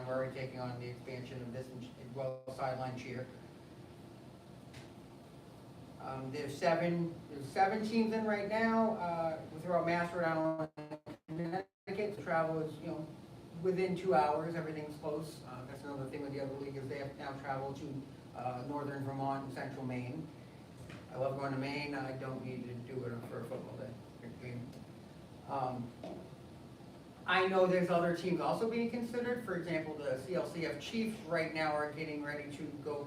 we're already taking on the expansion of this as well as sideline cheer. There's seven teams in right now. We throw out Mass Rhode Island, Connecticut. The travel is, within 2 hours, everything's close. That's another thing with the other league is they have to now travel to northern Vermont and central Maine. I love going to Maine. I don't need to do it for a football day. I know there's other teams also being considered. For example, the CLCF Chiefs right now are getting ready to go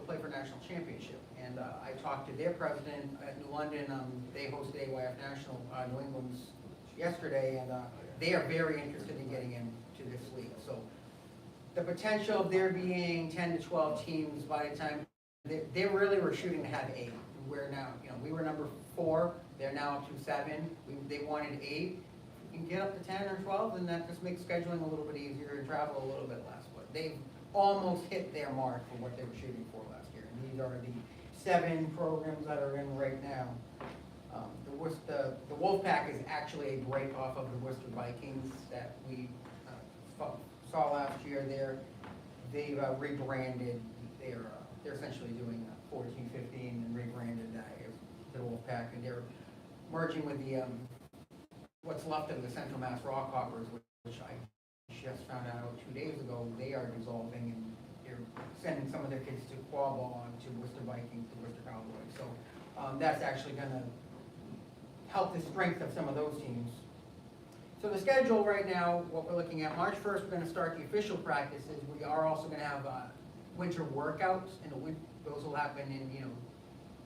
play for national championship. And I talked to their president at New London. They hosted AYF National New England's yesterday, and they are very interested in getting into this league. So the potential of there being 10 to 12 teams by the time they really were shooting to have 8. We're now, we were number 4. They're now up to 7. They wanted 8. You can get up to 10 or 12, and that just makes scheduling a little bit easier and travel a little bit less. But they've almost hit their mark for what they were shooting for last year. And these are the 7 programs that are in right now. The Wolfpack is actually a break off of the Worcester Vikings that we saw last year. They've rebranded. They're essentially doing 14-15 and rebranded that as the Wolfpack, and they're merging with the what's left of the Central Mass Rockhoppers, which I just found out 2 days ago. They are dissolving, and they're sending some of their kids to Quabball, to Worcester Vikings, to Worcester Cowboys. So that's actually going to help the strength of some of those teams. So the schedule right now, what we're looking at, March 1st, we're going to start the official practices. We are also going to have winter workouts, and those will happen in,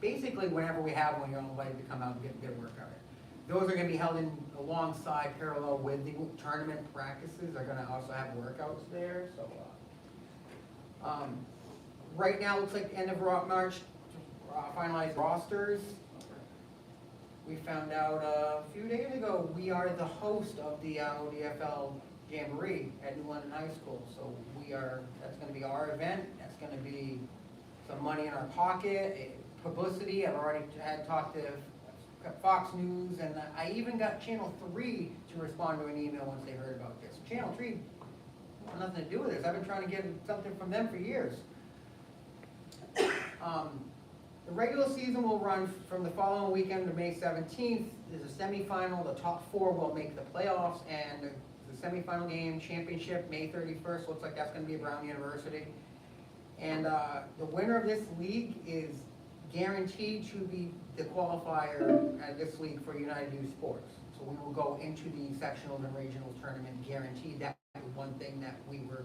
basically whenever we have one, you're invited to come out and get a workout. Those are going to be held in alongside, parallel with the tournament practices. They're going to also have workouts there. So right now, it looks like the end of March to finalize rosters. We found out a few days ago we are the host of the ODFL Jamboree at New London High School. So that's going to be our event. That's going to be some money in our pocket, publicity. I've already talked to Fox News, and I even got Channel 3 to respond to an email once they heard about this. Channel 3 had nothing to do with this. I've been trying to get something from them for years. The regular season will run from the following weekend to May 17th. There's a semifinal. The top 4 will make the playoffs, and the semifinal game, championship, May 31st. Looks like that's going to be at Brown University. And the winner of this league is guaranteed to be the qualifier at this league for United Youth Sports. So we will go into the sectionals and regional tournament guaranteed. That was one thing that we were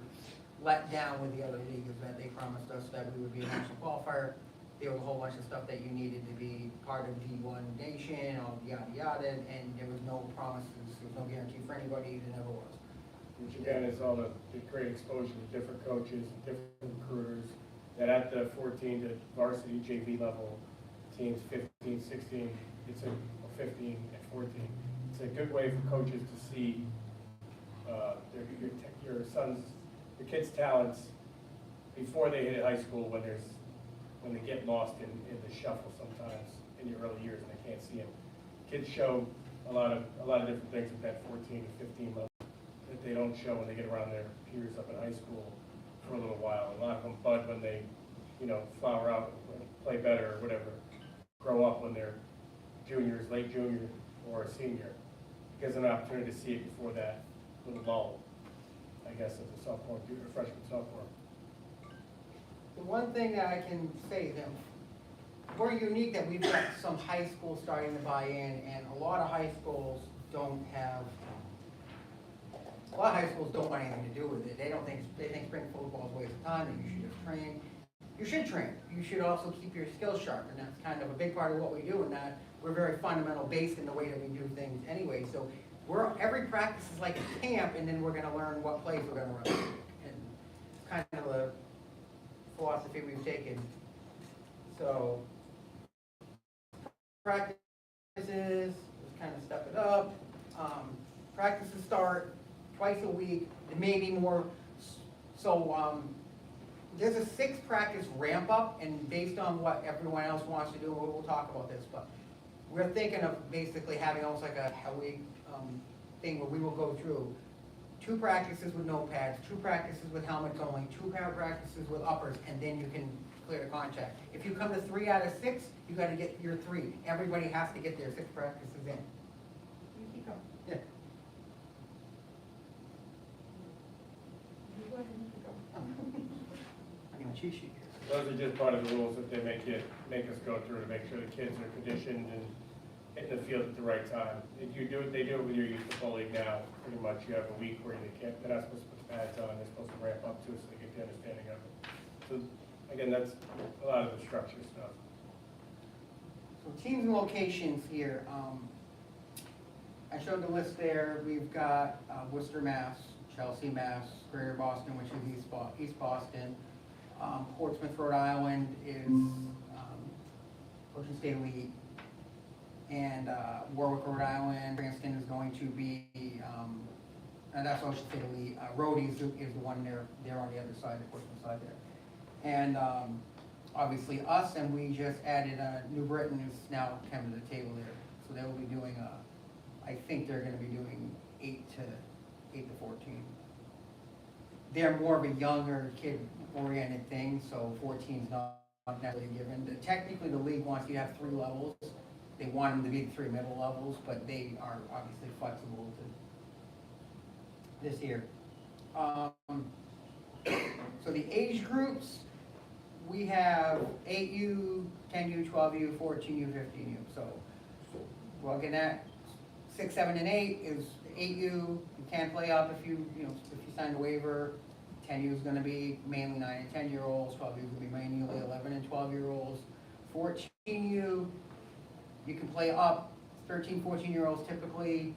let down with the other league, is that they promised us that we would be a national qualifier. There was a whole bunch of stuff that you needed to be part of D1 Nation, all yada yada, and there was no promises, there was no guarantee for anybody, there never was. Which again is all the great exposure to different coaches and different recruiters, that at the 14 to varsity JV level teams, 15, 16, it's 15 and 14. It's a good way for coaches to see your kids' talents before they hit high school, when they get lost in the shuffle sometimes in the early years and they can't see them. Kids show a lot of different things at that 14 to 15 level that they don't show when they get around their peers up in high school for a little while. A lot of them bud when they, flower out, play better or whatever, grow up when they're juniors, late junior or a senior. It gives them an opportunity to see it before that little lull, I guess, as a sophomore, junior, freshman, sophomore. The one thing that I can say is that we're unique that we've got some high schools starting to buy in, and a lot of high schools don't have, a lot of high schools don't want anything to do with it. They think spring football is a waste of time, and you should just train. You should train. You should also keep your skills sharp, and that's kind of a big part of what we do, and that we're very fundamental based in the way that we do things anyway. So every practice is like a camp, and then we're gonna learn what plays we're gonna run. And it's kind of a philosophy we've taken. So practices, let's kind of step it up. Practices start twice a week, and maybe more. So there's a 6 practice ramp up, and based on what everyone else wants to do, we'll talk about this, but we're thinking of basically having almost like a week thing where we will go through 2 practices with no pads, 2 practices with helmets only, 2 practices with uppers, and then you can clear the contact. If you come to 3 out of 6, you gotta get your 3. Everybody has to get their 6 practices in. You keep going. Yeah. You go ahead and keep going. I need my cheat sheet here. Those are just part of the rules that they make us go through to make sure the kids are conditioned and hitting the field at the right time. If you do it, they do it with your youth football league now. Pretty much you have a week where they're not supposed to put the pads on, they're supposed to ramp up to it so they get the understanding of it. So again, that's a lot of the structure stuff. So teams and locations here. I showed the list there. We've got Worcester, Mass, Chelsea, Mass, Greater Boston, which is East Boston. Portsmouth, Rhode Island is Ocean State Elite. And Warwick, Rhode Island, Cranston is going to be, and that's Ocean State Elite. Rhodey is the one they're on the other side, the Portsmouth side there. And obviously us, and we just added New Britain is now coming to the table there. So they will be doing, I think they're going to be doing 8 to 14. They're more of a younger kid-oriented thing, so 14 is not necessarily given. Technically, the league wants you to have 3 levels. They want them to be the 3 middle levels, but they are obviously flexible to this here. So the age groups, we have 8U, 10U, 12U, 14U, 15U. So we're looking at 6, 7, and 8 is 8U. You can't play up if you sign a waiver. 10U is going to be mainly 9 and 10-year-olds. 12U is going to be mainly 11 and 12-year-olds. 14U, you can play up 13, 14-year-olds typically,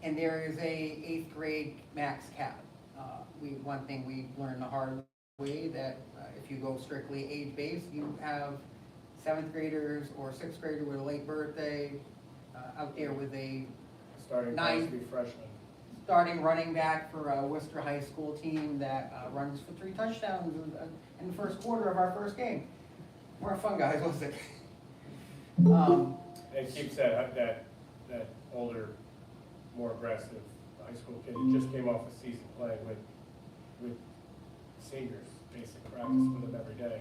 and there is a 8th grade max cap. One thing we learned the hard way that if you go strictly age-based, you have 7th graders or 6th grader with a late birthday out there with a Starting class to be freshmen. starting running back for a Worcester High School team that runs for 3 touchdowns in the first quarter of our first game. We're fun guys, wasn't it? It keeps that older, more aggressive high school kid who just came off a season playing with seniors, basic practice with them every day,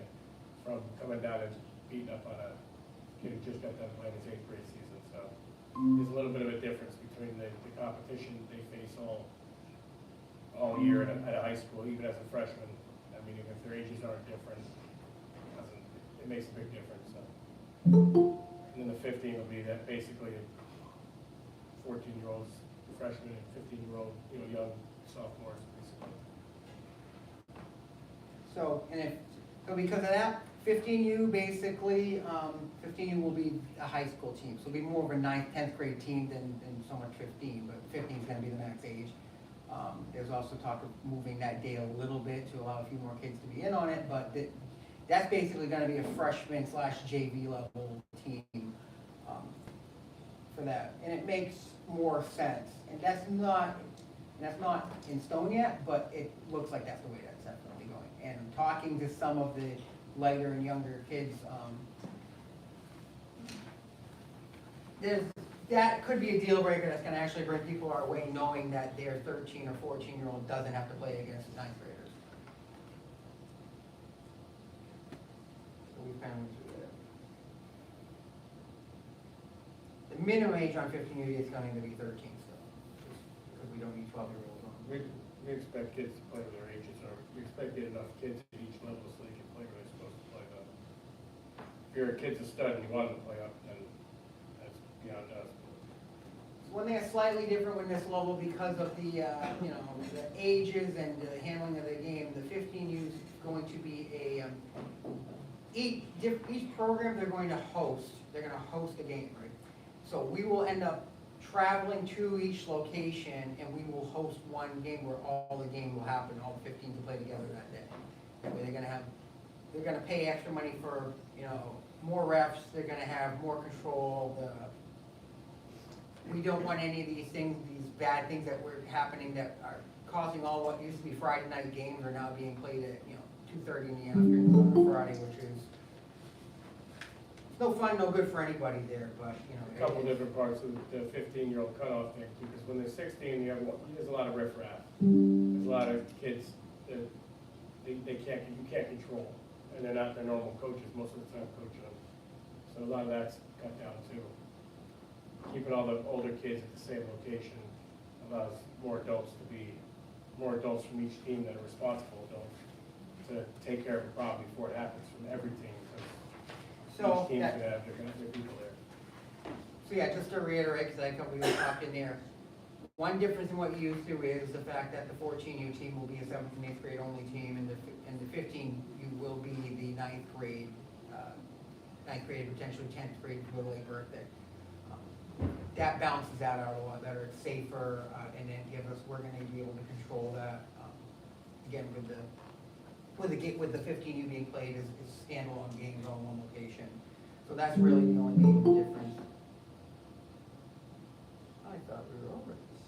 from coming down and beating up on a kid who just got done playing his 8th grade season. So there's a little bit of a difference between the competition they face all year at a high school, even as a freshman. I mean, even if their ages aren't different, it makes a big difference. So. And then the 15 will be that basically 14-year-olds freshmen and 15-year-old young sophomores basically. So because of that, 15U basically, 15U will be a high school team. So it'll be more of a 9th, 10th grade team than so much 15, but 15 is going to be the max age. There's also talk of moving that date a little bit to allow a few more kids to be in on it, but that's basically going to be a freshman / JV level team for that. And it makes more sense. And that's not in stone yet, but it looks like that's the way that's definitely going. And talking to some of the lighter and younger kids, that could be a deal breaker that's going to actually bring people our way, knowing that their 13 or 14-year-old doesn't have to play against 9th graders. So we kind of went through that. The minimum age on 15U is going to be 13 still, just because we don't need 12-year-olds on. We expect kids to play with their ages, or we expect to get enough kids at each level so they can play with us. if you're a kid's a stud and you want them to play up, then that's beyond us. One thing that's slightly different with this level because of the, you know, the ages and the handling of the game, the 15U is going to be a, each program they're going to host a game, right? So we will end up traveling to each location and we will host one game where all the game will happen, all the 15 to play together that day. That way they're gonna pay extra money for, you know, more refs, they're gonna have more control, we don't want any of these things, these bad things that were happening that are causing all what used to be Friday night games are now being played at, you know, 2:30 in the afternoon on a Friday, which is no fun, no good for anybody there, but, you know. A couple different parts of the 15-year-old cutoff thing, because when they're 16, there's a lot of riffraff. There's a lot of kids that you can't control, and they're not their normal coaches most of the time coaching them. So a lot of that's cut down too. Keeping all the older kids at the same location allows more adults from each team that are responsible adults to take care of the problem before it happens from every team. So, each team's that- gonna have their people there. So yeah, just to reiterate, because I thought we were talking there, one difference in what you used to is the fact that the 14U team will be a 7th and 8th grade only team, and the 15U will be the 9th grade, potentially 10th grade for the late birthday. That balances that out a lot better, it's safer, and then we're gonna be able to control that, again, with the 15U being played as standalone games on one location. So that's really the only major difference. I thought we were over this.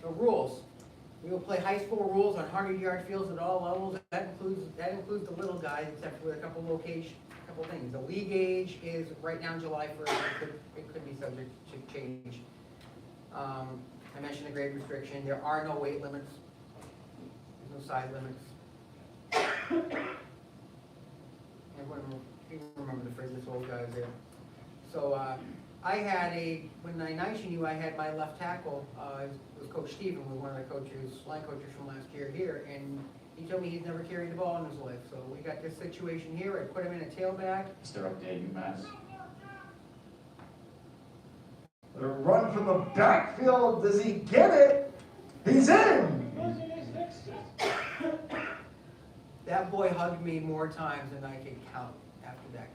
The rules. We will play high school rules on 100-yard fields at all levels. That includes the little guys, except for a couple things. The league age is right now July 1st. It could be subject to change. I mentioned the grade restriction. There are no weight limits. There's no size limits. People remember the phrase, this old guy's there. So I had when I 19U, I had my left tackle, it was Coach Stephen, was one of the line coaches from last year here, and he told me he's never carried the ball in his life. So we got this situation here, I put him in a tailback. Mr. Update, UMass. The run from the backfield, does he get it? He's in! That boy hugged me more times than I could count after that.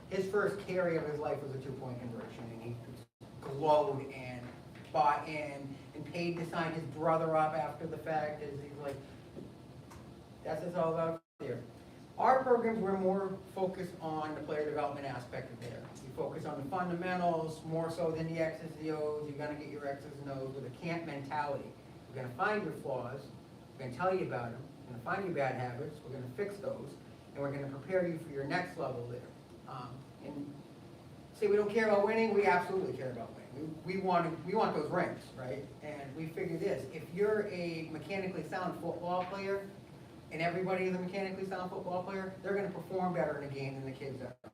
His first carry of his life was a 2-point conversion, and he glowed and bought in and paid to sign his brother up after the fact. He's like, that's what it's all about there. Our programs, we're more focused on the player development aspect of there. We focus on the fundamentals more so than the X's and the O's. You're gonna get your X's and O's with a camp mentality. We're gonna find your flaws, we're gonna tell you about them, we're gonna find your bad habits, we're gonna fix those, and we're gonna prepare you for your next level there. And say we don't care about winning, we absolutely care about winning. We want those rings, right? And we figure this, if you're a mechanically sound football player, and everybody is a mechanically sound football player, they're gonna perform better in a game than the kids that are.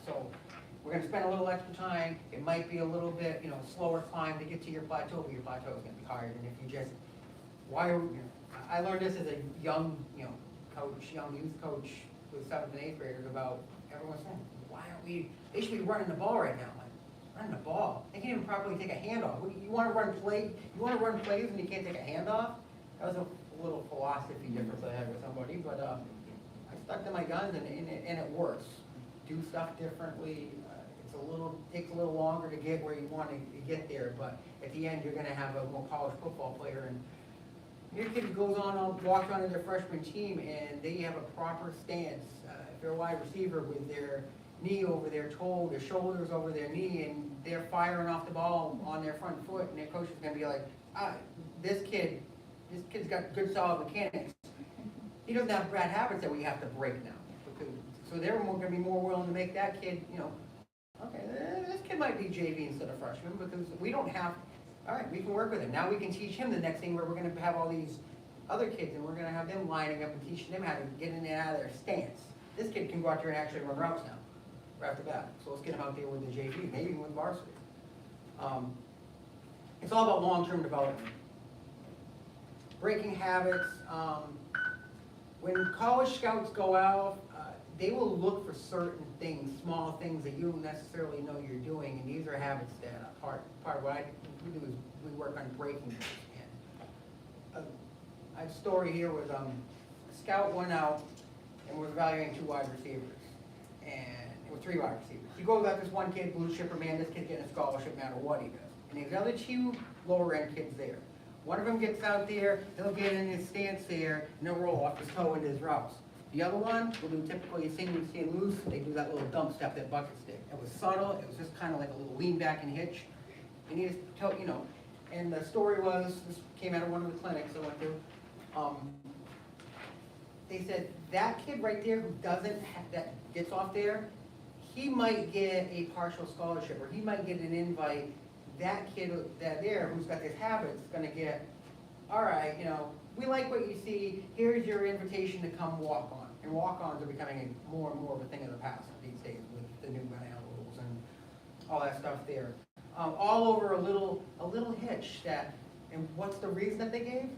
So we're gonna spend a little extra time, it might be a little bit, slower climb to get to your plateau, but your plateau is gonna be higher than if you just, I learned this as a young, young youth coach with 7th and 8th graders about, everyone's saying, why aren't they should be running the ball right now. I'm like, running the ball? They can't even properly take a handoff. You wanna run plays and you can't take a handoff? That was a little philosophy difference I had with somebody, but I stuck to my guns and it works. Do stuff differently. Takes a little longer to get where you want to get there, but at the end you're going to have a more polished football player. And your kid walks onto their freshman team and they have a proper stance. If they're a wide receiver with their knee over their toe, their shoulders over their knee, and they're firing off the ball on their front foot, and their coach is going to be like, this kid's got good solid mechanics. He doesn't have bad habits that we have to break now. So they're going to be more willing to make that kid, okay, this kid might be JV instead of freshman because we don't have, all right, we can work with him. Now we can teach him the next thing where we're going to have all these other kids and we're going to have them lining up and teaching them how to get in and out of their stance. This kid can go out there and actually run routes now, right off the bat. So let's get him out there with the JV, maybe even with varsity. It's all about long-term development. Breaking habits, when college scouts go out, they will look for certain things, small things that you don't necessarily know you're doing, and these are habits that part of what we do is we work on breaking those. And I have a story here was a scout went out and was evaluating 2 wide receivers, and it was 3 wide receivers. He goes out, this one kid, blue chipper, man, this kid's getting a scholarship no matter what he does. And there's other 2 lower end kids there. One of them gets out there, he'll get in his stance there, and they'll roll off his toe into his routes. The other one will do typical, you see him stay loose, they do that little dump step, that bucket stick. It was subtle, it was just kind of like a little lean back and hitch. And he just, and the story was, this came out of one of the clinics I went to, they said, that kid right there who doesn't have, that gets off there, he might get a partial scholarship, or he might get an invite. That kid that there, who's got this habit, is gonna get, all right, we like what you see, here's your invitation to come walk on. And walk-ons are becoming more and more of a thing of the past these days with the new NIL rules and all that stuff there. All over a little hitch that, and what's the reason that they gave?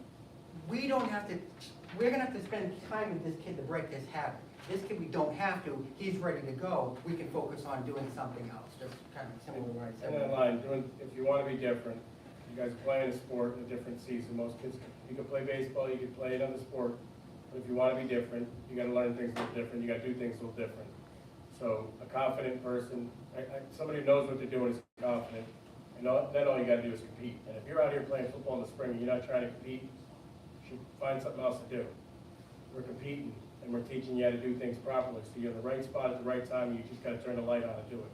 We're gonna have to spend time with this kid to break this habit. This kid, we don't have to, he's ready to go, we can focus on doing something else, just kind of similar to what I said. And in line, if you want to be different, you guys are playing a sport in a different season. Most kids, you can play baseball, you can play another sport, but if you want to be different, you got to learn things a little different, you got to do things a little different. So a confident person, somebody who knows what they're doing is confident, and then all you got to do is compete. And if you're out here playing football in the spring and you're not trying to compete, you should find something else to do. We're competing, and we're teaching you how to do things properly. So you're in the right spot at the right time, and you just got to turn the light on and do it.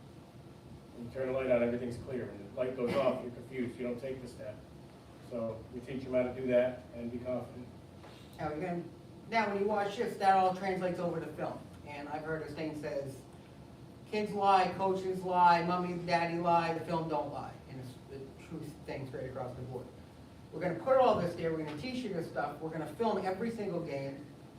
When you turn the light on, everything's clear. And the light goes off, you're confused, you don't take the step. So we teach them how to do that and be confident. Now, when you watch this, that all translates over to film. And I've heard this thing says, kids lie, coaches lie, mommy, daddy lie, the film don't lie. And it's the true thing straight across the board. We're gonna put all this there, we're gonna teach you this stuff, we're gonna film every single game.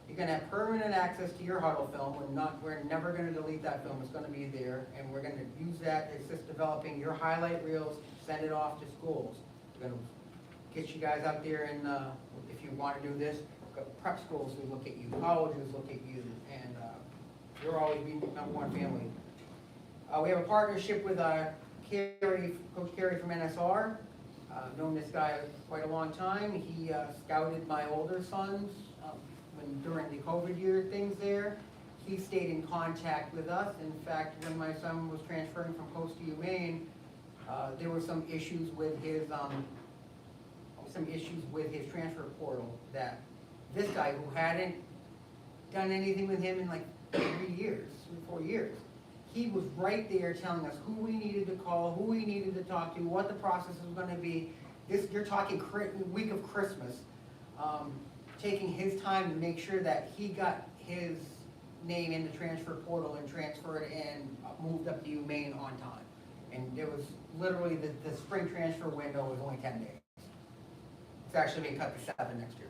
You're gonna have permanent access to your huddle film. We're never gonna delete that film, it's gonna be there. And we're gonna use that to assist developing your highlight reels, send it off to schools. We're gonna get you guys out there and, if you wanna do this, prep schools will look at you, colleges look at you, and you'll always be number 1 family. We have a partnership with Coach Carey from NSR. I've known this guy quite a long time. He scouted my older sons during the COVID year things there. He stayed in contact with us. In fact, when my son was transferring from Coast to UMaine, there were some issues with his transfer portal that this guy who hadn't done anything with him in like 3 years, 4 years, he was right there telling us who we needed to call, who we needed to talk to, what the process was going to be. You're talking week of Christmas, taking his time to make sure that he got his name in the transfer portal and transferred and moved up to UMaine on time. And there was literally the spring transfer window was only 10 days. It's actually being cut to 7 next year.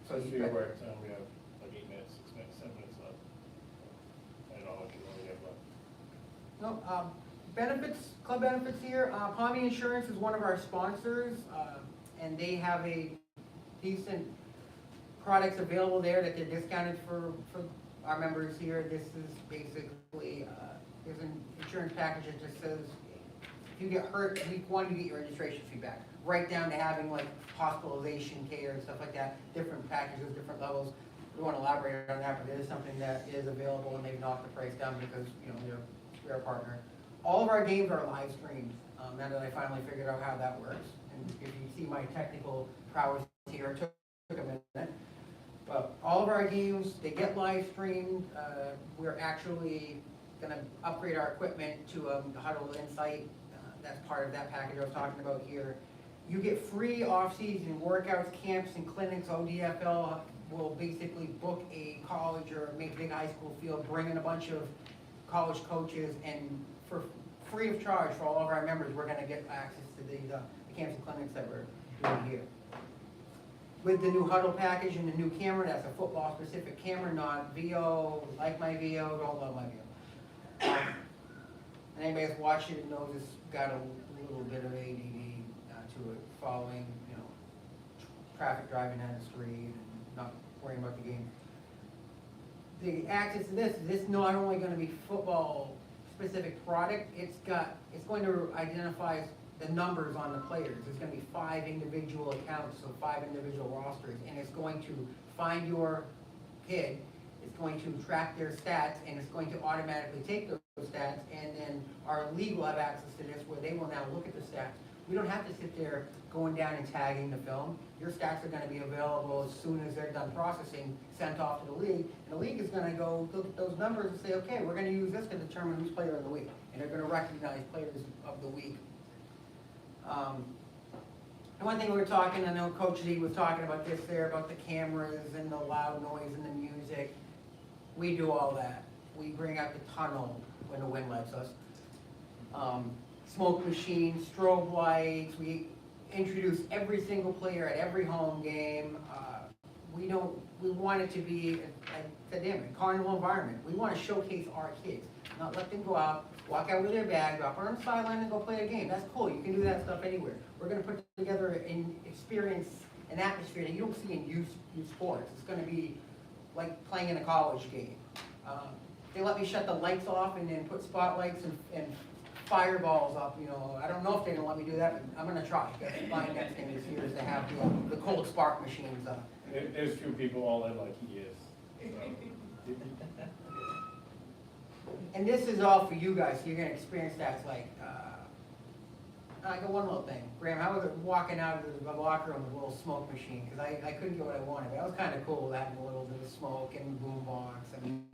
So you got work time. We have like 8 minutes, 6 minutes, 7 minutes left. I don't know how much you only have left. No, benefits, club benefits here. Palmy Insurance is one of our sponsors, and they have a decent products available there that they're discounted for our members here. This is basically, there's an insurance package that just says, if you get hurt week 1, you get your registration fee back. Right down to having like hospitalization care and stuff like that, different packages, different levels. We want to elaborate on that, but it is something that is available, and they've knocked the price down because, we're a partner. All of our games are live streamed, now that I finally figured out how that works. And if you see my technical prowess here, it took a minute. But all of our games, they get live streamed. We're actually gonna upgrade our equipment to a Huddle Insight. That's part of that package I was talking about here. You get free off-season workouts, camps, and clinics. ODFL will basically book a college or a big high school field, bring in a bunch of college coaches, and for free of charge for all of our members, we're gonna get access to the camps and clinics that we're doing here. With the new Huddle package and the new camera, that's a football-specific camera, not VO, like my VO, don't love my VO. Anybody that's watched it knows it's got a little bit of ADD to it, following, you know, traffic driving down the street and not worrying about the game. The access to this is not only gonna be football specific product, it's going to identify the numbers on the players. There's gonna be 5 individual accounts, so 5 individual rosters, and it's going to find your kid, it's going to track their stats, and it's going to automatically take those stats, and then our league will have access to this where they will now look at the stats. We don't have to sit there going down and tagging the film. Your stats are gonna be available as soon as they're done processing, sent off to the league, and the league is gonna go look at those numbers and say, okay, we're gonna use this to determine who's player of the week, and they're gonna recognize players of the week. And one thing we were talking, I know Coach Z was talking about this there, about the cameras and the loud noise and the music. We do all that. We bring out the tunnel when the wind lets us. Smoke machines, strobe lights, we introduce every single player at every home game. We want it to be a carnival environment. We want to showcase our kids, not let them go out, walk out with their bag, drop her on the sideline and go play a game. That's cool, you can do that stuff anywhere. We're gonna put together an experience, an atmosphere that you don't see in youth sports. It's gonna be like playing in a college game. They let me shut the lights off and then put spotlights and fireballs up, you know. I don't know if they're gonna let me do that, but I'm gonna try. My next thing this year is to have the cold spark machines up. There's 2 people all in like he is. So. And this is all for you guys, so you're gonna experience that. It's like, I got one little thing. Graham, how was it walking out of the locker room with a little smoke machine? Because I couldn't get what I wanted. That was kind of cool, having a little bit of smoke and boom box. I mean,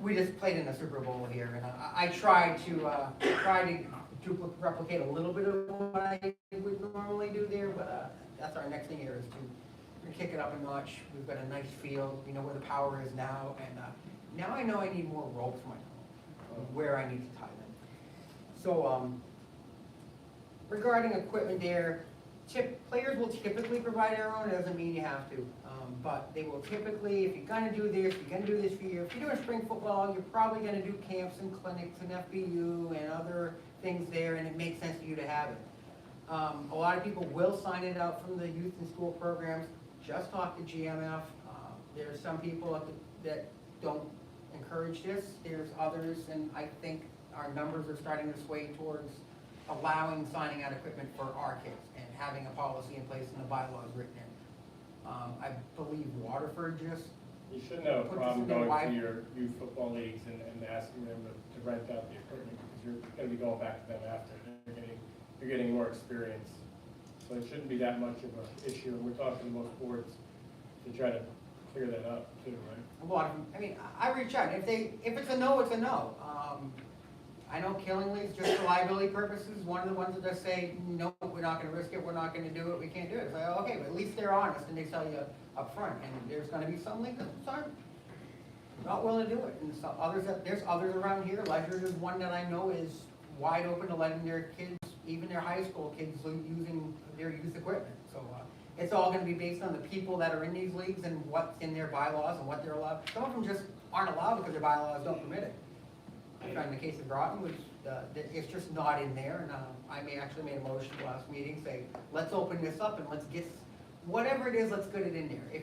we just played in the Super Bowl here, and I tried to replicate a little bit of what I would normally do there, but that's our next thing here is to kick it up a notch. We've got a nice field. We know where the power is now, and now I know I need more ropes myself, where I need to tie them. So regarding equipment there, players will typically provide their own. It doesn't mean you have to, but they will typically, if you're gonna do this, you're gonna do this for you. If you're doing spring football, you're probably gonna do camps and clinics and FBU and other things there, and it makes sense for you to have it. A lot of people will sign it out from the youth and school programs. Just talk to GMF. There are some people that don't encourage this. There's others, and I think our numbers are starting to sway towards allowing signing out equipment for our kids and having a policy in place and the bylaws written in. I believe Waterford just. You shouldn't have a problem going to your youth football leagues and asking them to rent out the equipment, because you're gonna be going back to them after. You're getting more experience. So it shouldn't be that much of an issue, and we're talking to most boards to try to clear that up too, right? A lot of them, I mean, I reach out. If it's a no, it's a no. I know Killing Leagues, just for liability purposes, one of the ones that just say, no, we're not gonna risk it, we're not gonna do it, we can't do it. It's like, okay, but at least they're honest and they tell you up front. And there's gonna be some leagues that are not willing to do it. And some others, there's others around here. Ledger is one that I know is wide open to letting their kids, even their high school kids, using their youth equipment. So it's all gonna be based on the people that are in these leagues and what's in their bylaws and what they're allowed. Some of them just aren't allowed because their bylaws don't permit it. In the case of Groton, which it's just not in there, and I actually made a motion last meeting, say, let's open this up and let's get, whatever it is, let's get it in there.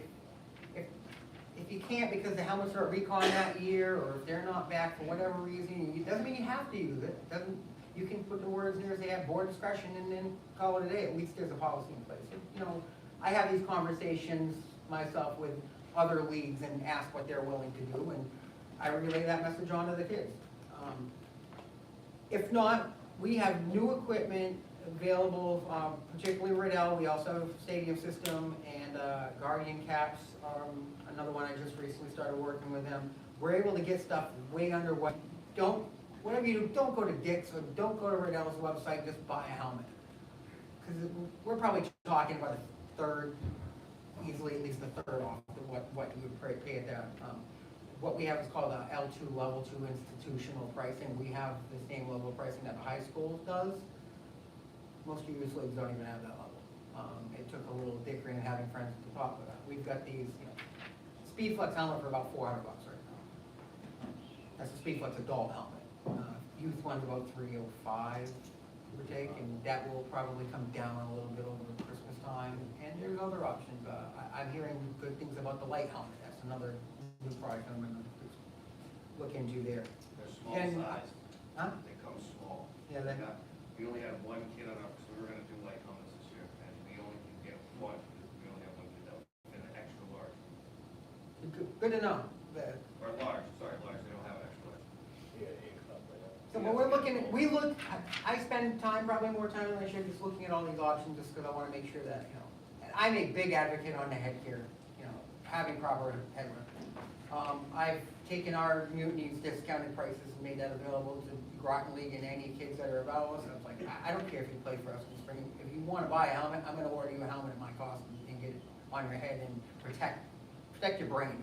If you can't because the helmets are at recon that year, or if they're not back for whatever reason, it doesn't mean you have to use it. You can put the words in there, say have board discretion, and then call it a day. At least there's a policy in place. You know, I have these conversations myself with other leagues and ask what they're willing to do, and I relay that message on to the kids. If not, we have new equipment available, particularly Riddell. We also have Stadium System and Guardian Caps, another one I just recently started working with them. We're able to get stuff way under what, whatever you do, don't go to Dick's or don't go to Riddell's website, just buy a helmet. Because we're probably talking about a third, easily at least a third off of what you would pay at that. What we have is called a L2 level 2 institutional pricing. We have the same level of pricing that the high school does. Most youth leagues don't even have that level. It took a little dickering and having friends to talk about it. We've got these, Speed Flex helmet for about $400 right now. That's a Speed Flex adult helmet. Youth one's about $305. give or take, and that will probably come down a little bit over Christmas time. And there's other options. I'm hearing good things about the light helmet. That's another new product I'm gonna look into there. They're small And- size. Huh? They come small. Yeah, that, We only have one kid on our, so we were gonna do light helmets this year, and we only can get one, because we only have one kid that was an extra large. good to know. That- Or large, sorry, large, they don't have an extra large. So when we're looking, I spend time, probably more time than I should, just looking at all these options, just because I want to make sure that, and I'm a big advocate on the headgear, having proper headwear. I've taken our Mutiny's discounted prices and made that available to Groton League and any kids that are available. So it's like, I don't care if you play for us in spring. If you want to buy a helmet, I'm going to order you a helmet at my cost and get it on your head and protect your brain.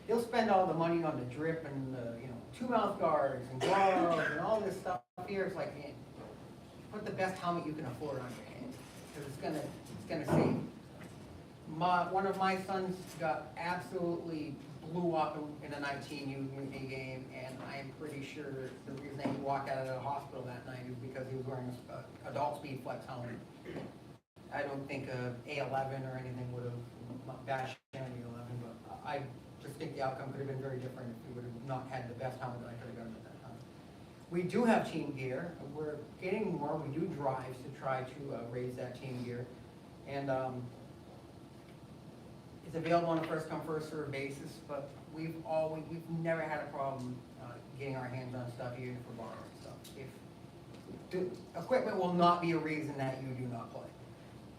They'll spend all the money on the drip and the, two mouth guards and gloves and all this stuff here. It's like, man, put the best helmet you can afford on your head, because it's gonna save. One of my sons got absolutely blew up in a 19U Mutiny game, and I am pretty sure the reason that he walked out of the hospital that night is because he was wearing a adult speed flex helmet. I don't think a A11 or anything would have bashed in the 11, but I just think the outcome could have been very different if we would have not had the best helmet that I could have gotten at that time. We do have team gear. We're getting more. We do drives to try to raise that team gear. And it's available on a first come, first served basis, but we've never had a problem getting our hands on stuff even for borrowing stuff. If the equipment will not be a reason that you do not play.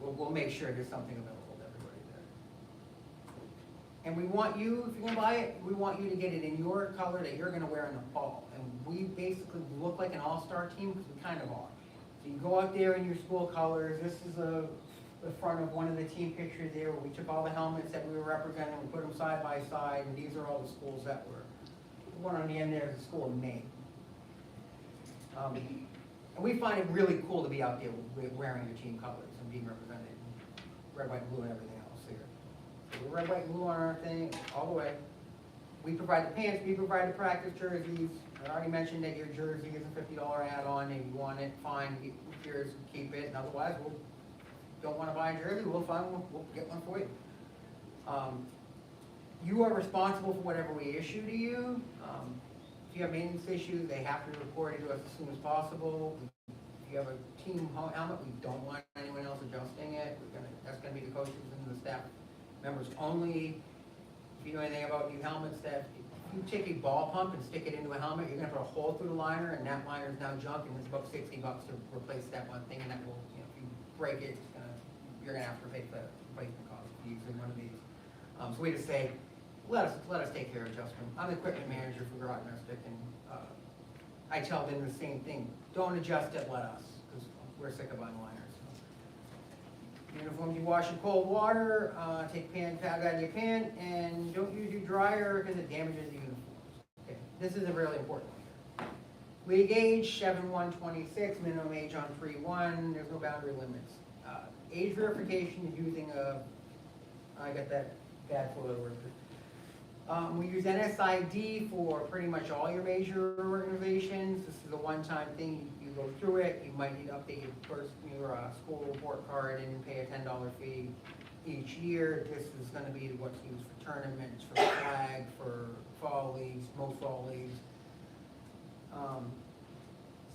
We'll make sure there's something available to everybody there. And we want you, if you're gonna buy it, we want you to get it in your color that you're gonna wear in the fall. And we basically look like an all-star team, because we kind of are. So you go out there in your school colors. This is the front of one of the team pictures there, where we took all the helmets that we were representing, we put them side by side, and these are all the schools that were. The one on the end there is the school in Maine. And we find it really cool to be out there wearing your team colors and being represented in red, white, blue, and everything else here. So we're red, white, and blue on our thing all the way. We provide the pants, we provide the practice jerseys. I already mentioned that your jersey is a $50 add-on. If you want it, fine, here's, keep it. And otherwise, don't want to buy a jersey, we'll get one for you. You are responsible for whatever we issue to you. If you have maintenance issues, they have to report it to us as soon as possible. If you have a team helmet, we don't want anyone else adjusting it. That's gonna be the coaches and the staff members only. If you know anything about new helmets, that if you take a ball pump and stick it into a helmet, you're gonna put a hole through the liner, and that liner is now junk, and it's about $60 to replace that one thing, and that will, if you break it, you're gonna have to pay for the replacement cost of using one of these. So we just say, let us take care of adjustment. I'm the equipment manager for Groton Mystic, and I tell them the same thing. Don't adjust it, let us, because we're sick of buying liners. Uniforms you wash in cold water, take pad out of your pant, and don't use your dryer because it damages the uniforms. Okay, this is a really important one here. League age, 7-1-26, minimum age on 3-1, there's no boundary limits. Age verification is using I got that bad photo word. We use NSID for pretty much all your major organizations. This is a one-time thing. You go through it. You might need to update your school report card and pay a $10 fee each year. This is going to be what's used for tournaments, for flag, for fall leagues, most fall leagues.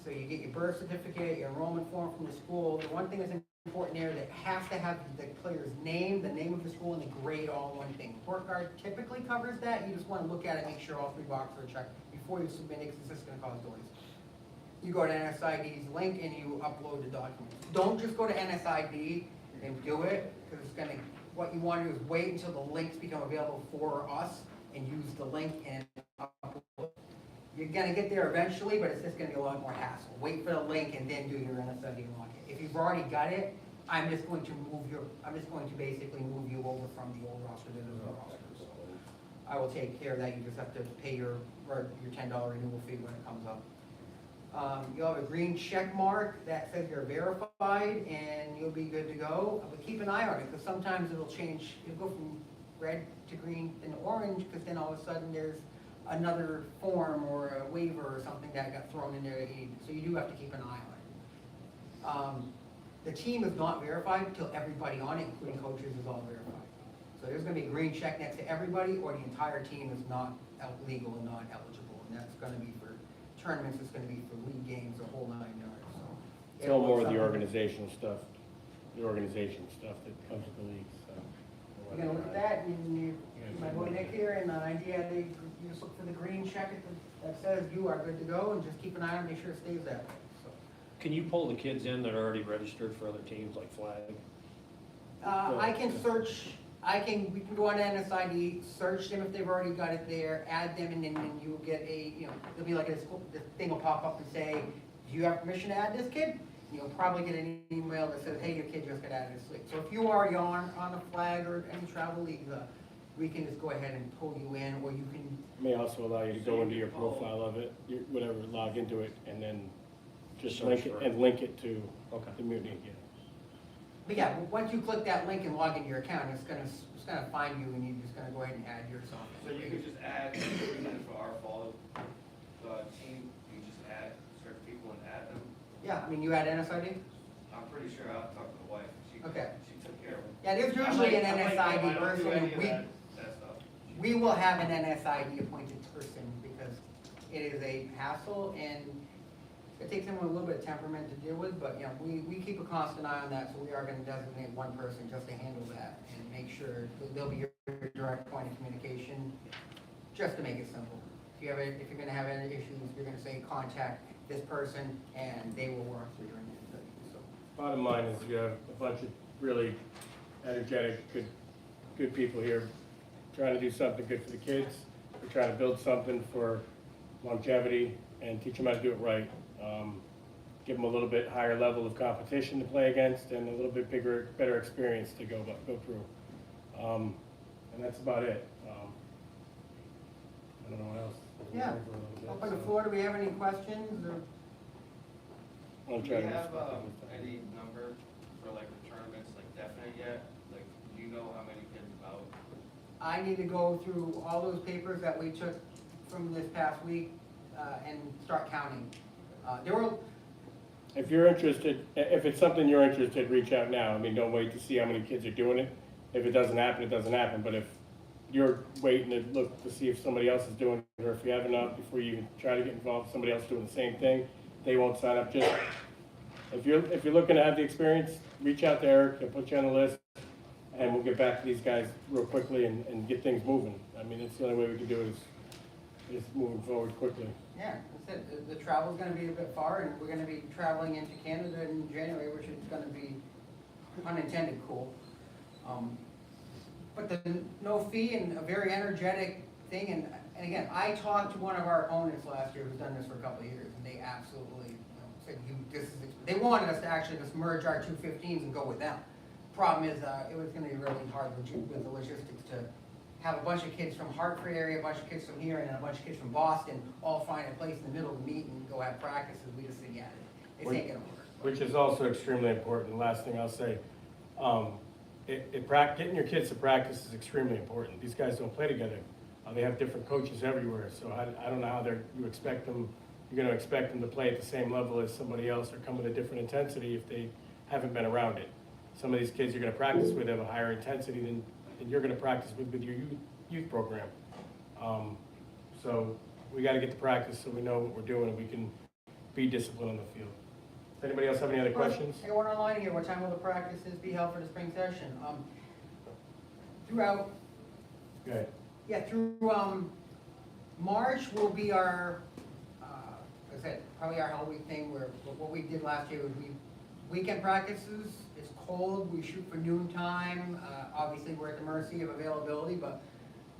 So you get your birth certificate, your enrollment form from the school. The one thing that's important there, that has to have the player's name, the name of the school, and the grade all in one thing. Report card typically covers that. You just want to look at it, make sure all three boxes are checked before you submit it, because it's just going to cause delays. You go to NSID's link and you upload the documents. Don't just go to NSID and do it, because it's going to, what you want to do is wait until the links become available for us and use the link and upload. You're going to get there eventually, but it's just going to be a lot more hassle. Wait for the link and then do your NSID and log in. If you've already got it, I'm just going to basically move you over from the old roster to the new roster. So I will take care of that. You just have to pay your $10 renewal fee when it comes up. You'll have a green check mark that says you're verified, and you'll be good to go. But keep an eye on it, because sometimes it'll change. It'll go from red to green and orange, because then all of a sudden there's another form or a waiver or something that got thrown in there that you need. So you do have to keep an eye on it. The team is not verified until everybody on it, including coaches, is all verified. So there's gonna be a green check next to everybody, or the entire team is not legal and not eligible. And that's gonna be for tournaments, it's gonna be for league games, the whole 9 yards, so. Tell more of the Something- organizational stuff that comes with the league, so. You're gonna look at that, and you might go Nick here, and the idea, you just look for the green check that says you are good to go, and just keep an eye on, it, make sure it stays that way, so. Can you pull the kids in that are already registered for other teams like flag? I can search, we can go on NSID, search them if they've already got it there, add them, and then you'll get there'll be like the thing will pop up and say, do you have permission to add this kid? And you'll probably get an email that says, hey, your kid just got added this week. So if you are on a flag or any travel league, we can just go ahead and pull you in, or you can. May also allow you to go into your profile of it, whatever, log into it, and then just link it to the Mutiny again. But yeah, once you click that link and log into your account, it's gonna find you, and you're just gonna go ahead and add yourself. So you can just add, even for our follow, the team, you just add certain people and add them. Yeah, I mean, you add NSID? I'm pretty sure I'll talk to the wife, Okay. she took care of it. Yeah, there's usually an NSID person, and That stuff. we will have an NSID appointed person, because it is a hassle, and it takes them a little bit of temperament to deal with, but, we keep a constant eye on that, so we are gonna designate one person just to handle that, and make sure that they'll be your direct point of communication, just to make it simple. If you're gonna have any issues, you're gonna say, contact this person, and they will work through your NSID, so. Bottom line is you have a bunch of really energetic, good people here trying to do something good for the kids. We're trying to build something for longevity and teach them how to do it right. Give them a little bit higher level of competition to play against and a little bit better experience to go through. And that's about it. I don't know what else. Yeah. Open the floor, do we have any questions, or? I'll Do try you to have, respond to this. any number for like the tournaments, like definite yet? Like, do you know how many kids about? I need to go through all those papers that we took from this past week, and start counting. There were, If you're interested, if it's something you're interested, reach out now. I mean, don't wait to see how many kids are doing it. If it doesn't happen, it doesn't happen. But if you're waiting to look to see if somebody else is doing it, or if you have enough before you even try to get involved, somebody else doing the same thing, they won't sign up. Just if you're looking to have the experience, reach out to Eric. He'll put you on the list, and we'll get back to these guys real quickly and get things moving. I mean, it's the only way we can do it is moving forward quickly. yeah, that's it. The travel's gonna be a bit far, and we're gonna be traveling into Canada in January, which is gonna be unintended cool. But the no fee and a very energetic thing, and again, I talked to one of our opponents last year who's done this for a couple of years, and they absolutely said, they wanted us to actually just merge our 215s and go with them. Problem is, it was gonna be really hard with the logistics to have a bunch of kids from Hartford area, a bunch of kids from here, and then a bunch of kids from Boston, all find a place in the middle to meet and go have practices. We just said, yeah, it ain't gonna work. Which is also extremely important. The last thing I'll say, getting your kids to practice is extremely important. These guys don't play together. They have different coaches everywhere, so I don't know how you're gonna expect them to play at the same level as somebody else or come with a different intensity if they haven't been around it. Some of these kids you're gonna practice with have a higher intensity than you're gonna practice with your youth program. So we gotta get to practice so we know what we're doing and we can be disciplined on the field. Does anybody else have any other questions? Hey, one online here, what time will the practices be held for the spring session? Throughout, Good. yeah, through, March will be our, like I said, probably our Hell Week thing, where what we did last year was weekend practices, it's cold, we shoot for noon time, obviously we're at the mercy of availability, but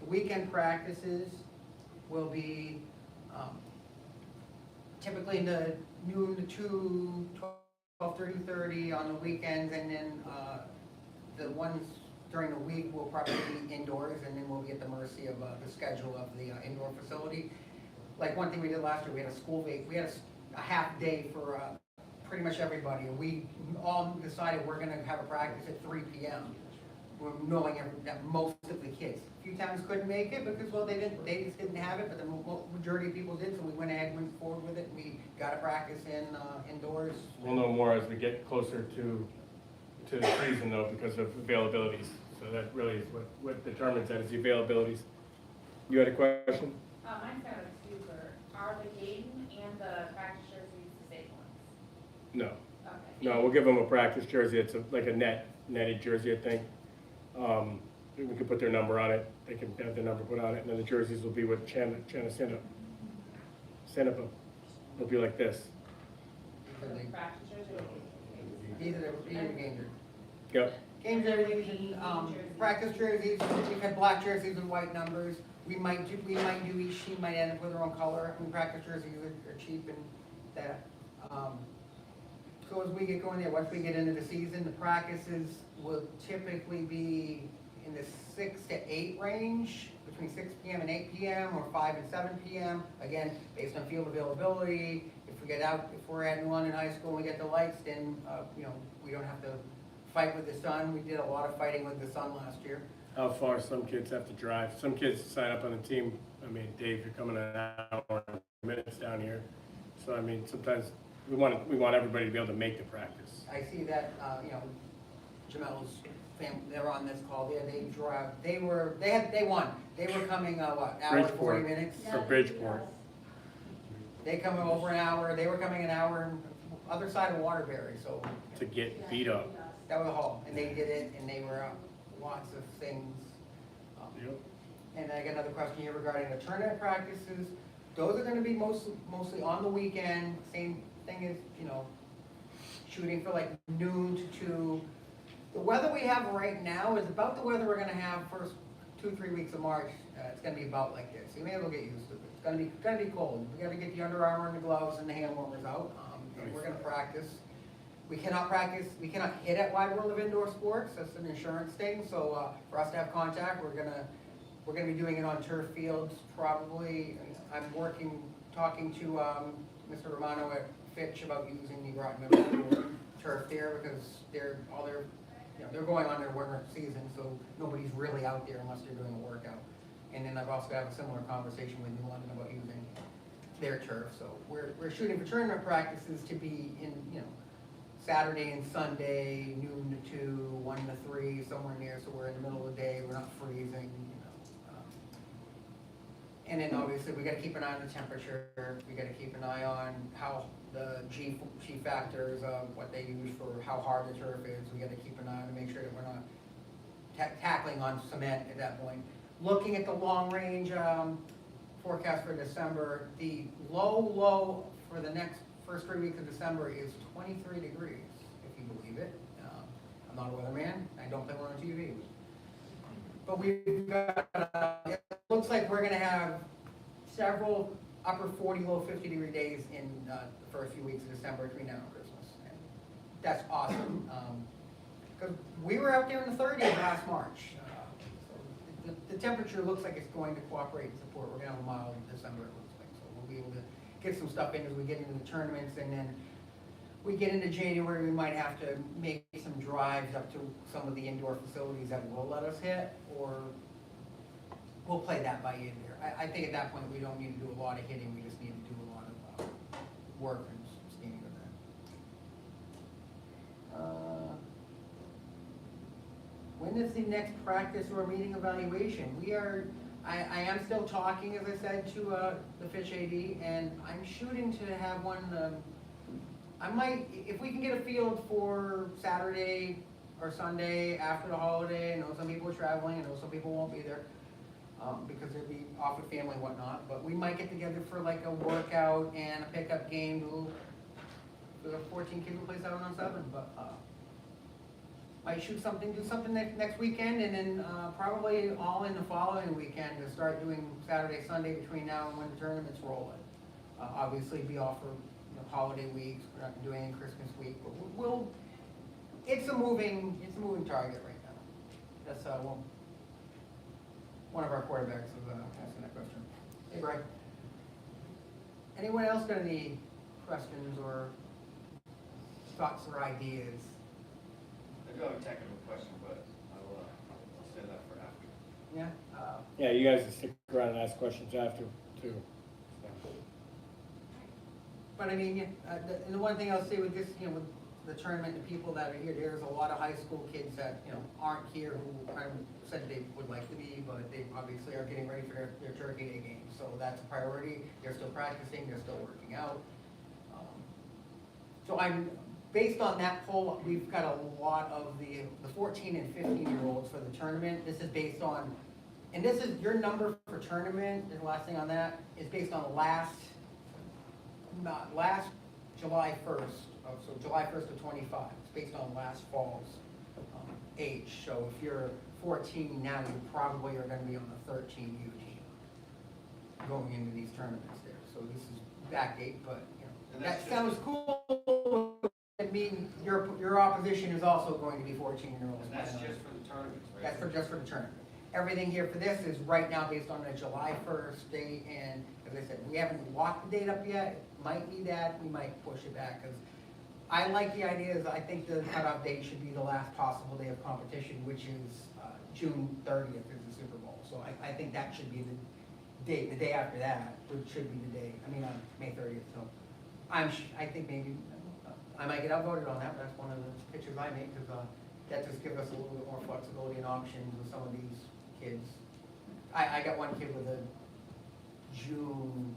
the weekend practices will be, typically in the noon to 2, 12:30, 2:30 on the weekends, and then, the ones during the week will probably be indoors, and then we'll be at the mercy of, the schedule of the, indoor facility. Like one thing we did last year, we had a school day, we had a half day for, pretty much everybody, and we all decided we're gonna have a practice at 3 p.m. we're knowing that most of the kids. A few towns couldn't make it because, well, they just didn't have it, but the majority of people did, so we went ahead and went forward with it, and we got a practice indoors. We'll know more as we get closer to the season though, because of availabilities. So that really is what determines that, is the availabilities. You had a question? Mine's kind of two, are the game and the practice jerseys the same ones? No. Okay. No, we'll give them a practice jersey. It's like a netted jersey, I think. We could put their number on it. They can have their number put on it, and then the jerseys will be with Chana Senepa. It'll be like this. Practice jerseys? These are the games. Yep. Games are using, practice jerseys, we've had black jerseys and white numbers. We might do each team might end up with their own color. I mean, practice jerseys are cheap and that. So as we get going there, once we get into the season, the practices will typically be in the 6 to 8 range, between 6 p.m. and 8 p.m. or 5 and 7 p.m. Again, based on field availability. If we're at New London High School and we get the lights, then, we don't have to fight with the sun. We did a lot of fighting with the sun last year. How far some kids have to drive. Some kids sign up on the team. I mean, Dave, you're coming an hour and minutes down here. So, I mean, sometimes we want everybody to be able to make the practice. I see that, Jamel's family, they're on this call there, they won. They were coming, hour and 40 minutes? For Bridgeport. They come over an hour, they were coming an hour, other side of Waterbury, so. To get beat up. That was a haul, and they did it, and they were, lots of things. Yep. And I got another question here regarding the tournament practices. Those are gonna be mostly on the weekend, same thing as, shooting for like noon to 2. The weather we have right now is about the weather we're gonna have first 2-3 weeks of March. It's gonna be about like this. You may as well get used to it. It's gonna be cold. We gotta get the Under Armour and the gloves and the hand warmers out. And we're gonna practice. We cannot hit at Wide World of Indoor Sports. That's an insurance thing. So for us to have contact, we're gonna be doing it on turf fields probably. I'm talking to Mr. Romano at Fitch about using the Groton Middle turf there because they're going on their winter season, so nobody's really out there unless they're doing a workout. And then I've also got a similar conversation with New London about using their turf. So we're shooting for tournament practices to be in, Saturday and Sunday, noon to 2, 1 to 3, somewhere near, so we're in the middle of the day, we're not freezing, And then obviously we gotta keep an eye on the temperature, we gotta keep an eye on how the G factors, what they use for how hard the turf is. We gotta keep an eye on to make sure that we're not tackling on cement at that point. Looking at the long range forecast for December, the low for the first 3 weeks of December is 23 degrees, if you believe it. I'm not a weatherman, I don't play one on TV. But we've got, it looks like we're gonna have several upper 40, low 50 degree days in the first few weeks of December between now and Christmas. And that's awesome. Because we were out there in the 30s last March. So the temperature looks like it's going to cooperate and support. We're gonna have a mild December, it looks like. So we'll be able to get some stuff in as we get into the tournaments, and then we get into January, we might have to make some drives up to some of the indoor facilities that will let us hit, or we'll play that by ear there. I think at that point, we don't need to do a lot of hitting, we just need to do a lot of work and scheming with that. When is the next practice or meeting evaluation? I am still talking, as I said, to the Fitch AD, and I'm shooting to have one, I might, if we can get a field for Saturday or Sunday after the holiday. I know some people are traveling, I know some people won't be there, because they'll be off with family and whatnot, but we might get together for like a workout and a pickup game. We have 14 kids who play 7 on 7, but might do something next weekend, and then probably all in the following weekend to start doing Saturday, Sunday between now and when the tournament's rolling. Obviously be off for holiday weeks, we're not doing any Christmas week, but it's a moving target right now. That's one of our quarterbacks is asking that question. Hey, Greg. Anyone else got any questions or thoughts or ideas? I do have a technical question, but Yeah, you guys can stick around and ask questions after, too. So. But I mean, and the one thing I'll say with this, with the tournament, the people that are here, there's a lot of high school kids that, aren't here who kind of said they would like to be, but they obviously are getting ready for their Turkey Day game. So that's a priority. They're still practicing, they're still working out. So based on that poll, we've got a lot of the 14 and 15-year-olds for the tournament. This is based on, and this is your number for tournament, and the last thing on that, is based on last July 1st, so July 1st of 25. It's based on last fall's age. So if you're 14 now, you probably are going to be on the 13U team going into these tournaments there. So this is backdate, but that sounds cool. I mean, your opposition is also going to be 14-year-olds. And that's just for the tournaments, right? That's just for the tournament. Everything here for this is right now based on a July 1st date, and as I said, we haven't locked the date up yet. It might be that, we might push it back, because I like the idea is I think the cutoff date should be the last possible day of competition, which is June 30th is the Super Bowl. So I think that should be the date. The day after that should be the day, May 30th. So I think maybe I might get outvoted on that, but that's one of the pitches I make, because that just gives us a little bit more flexibility and options with some of these kids. I got one kid with a June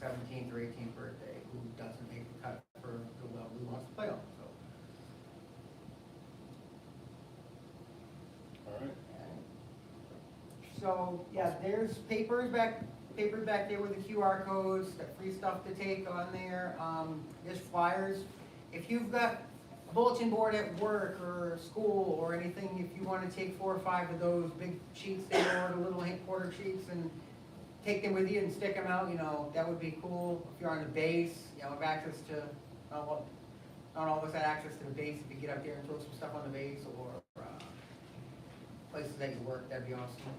17th or 18th birthday who doesn't make the cut for the level he wants to play on. So. All right. So yeah, there's papers back there with the QR codes, that free stuff to take on there. There's flyers. If you've got a bulletin board at work or school or anything, if you want to take 4 or 5 of those big sheets there, or the little quarter sheets, and take them with you and stick them out, that would be cool. If you're on the base, have access to, not all of us had access to the base. If you get up there and throw some stuff on the base, or places that you work, that'd be awesome.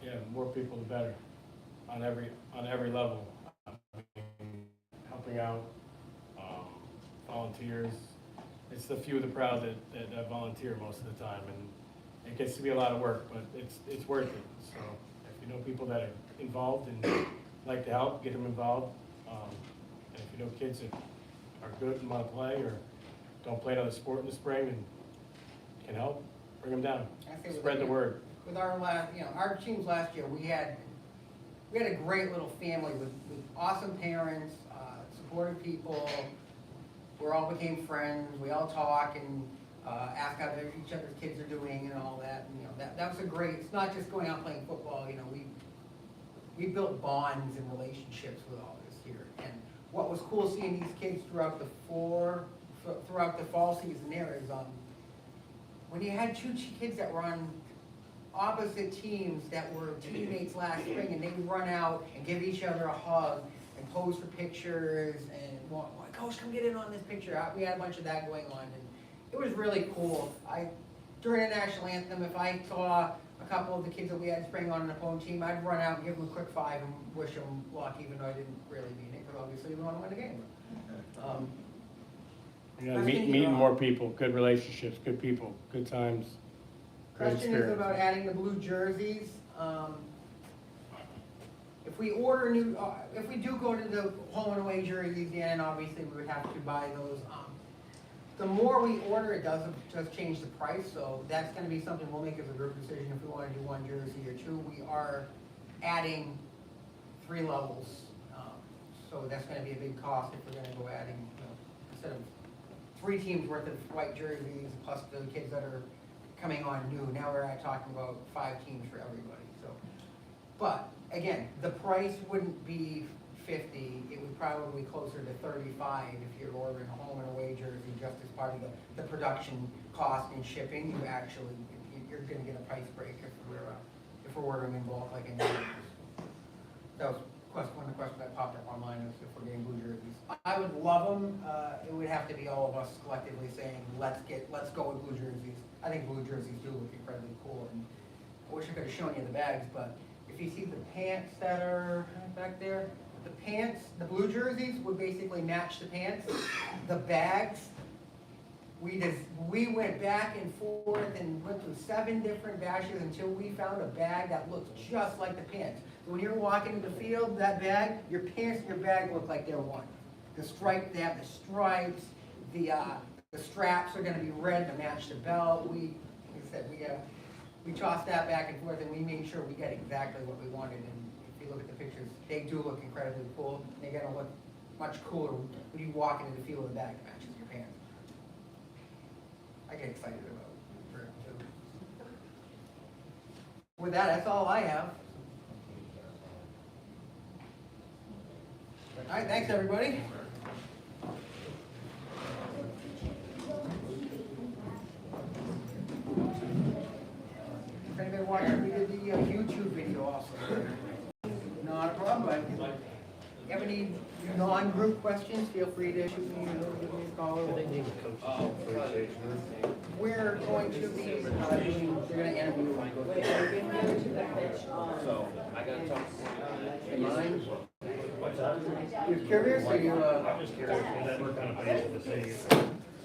Yeah, more people the better, on every level. Helping out, volunteers. It's the few of the proud that volunteer most of the time, and it gets to be a lot of work, but it's worth it. So if you know people that are involved and like to help, get them involved. And if you know kids that are good and want to play, or don't play another sport in the spring and can help, bring them down. Spread the word. With our our teams last year, we had a great little family with awesome parents, supportive people. We all became friends. We all talk and ask how each other's kids are doing and all that. And, that was a great. It's not just going out playing football. We built bonds and relationships with all this here. And what was cool seeing these kids throughout the fall season there is when you had 2 kids that were on opposite teams that were teammates last spring, and they would run out and give each other a hug and pose for pictures and want, coach, come get in on this picture. We had a bunch of that going on, and it was really cool. During the national anthem, if I saw a couple of the kids that we had spring on an opponent team, I'd run out and give them a quick 5 and wish them luck, even though I didn't really mean it, because obviously we want to win the game. Meeting more people, good relationships, good people, good times. Question is about adding the blue jerseys. If we order if we do go to the home and away jerseys, then obviously we would have to buy those. The more we order, it does change the price, so that's going to be something we'll make as a group decision if we want to do 1 jersey or 2. We are adding 3 levels, so that's going to be a big cost if we're going to go adding, instead of 3 teams worth of white jerseys plus the kids that are coming on new. Now we're talking about 5 teams for everybody. So, but again, the price wouldn't be $50. It would probably be closer to $35 if you're ordering a home and away jersey just as part of the production cost and shipping. You're going to get a price break if we're ordering in bulk like in that was one of the questions that popped up online is if we're getting blue jerseys. I would love them. It would have to be all of us collectively saying, let's go with blue jerseys. I think blue jerseys do look incredibly cool, and I wish I could have shown you the bags, but if you see the pants that are back there, the blue jerseys would basically match the pants. The bags we went back and forth and went through 7 different batches until we found a bag that looked just like the pants. So when you're walking in the field, that bag, your pants and your bag look like they're one. The stripe, they have the stripes, the straps are gonna be red to match the belt. Like I said, we tossed that back and forth and we made sure we get exactly what we wanted. And if you look at the pictures, they do look incredibly cool. They're gonna look much cooler when you walk into the field with a bag that matches your pants. I get excited about it. With that, that's all I have. All right, thanks everybody. If anybody watching, we did the YouTube video also. Not a problem. If you have any non-group questions, feel free to shoot me a call. We're going to be doing, they're going to interview. So, I gotta talk. You're curious or you, I'm just curious, because that we're kind of based the same. So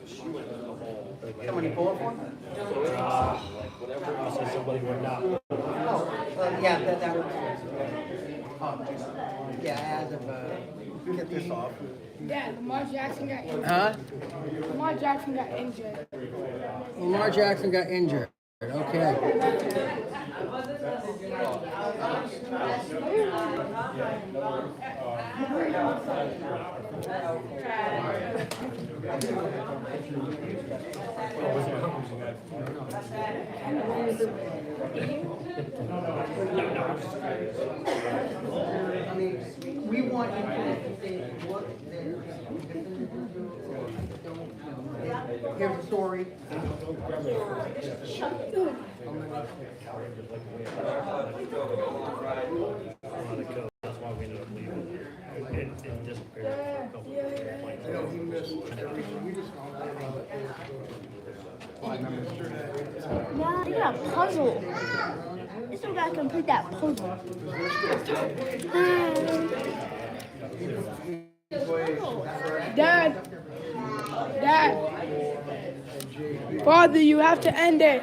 she went to the whole thing. someone you pull it for? Like whatever, you said somebody went out. Oh, yeah, that works. Yeah, as of, get this off. Yeah, Lamar Jackson got injured. Huh? Lamar Jackson got injured. Lamar Jackson got injured. Okay. I mean, we want you to say what here's the story. That's why we ended up leaving. It disappeared for a couple of Now they got a puzzle. This one got to complete that puzzle. Dad. Father, you have to end it.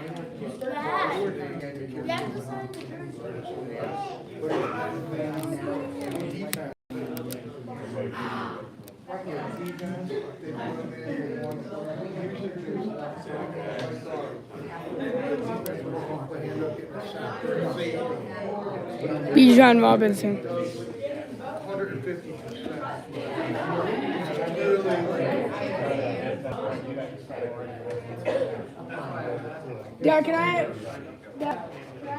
Bijan Robinson. 150%. Dad, can I? Dad, can I?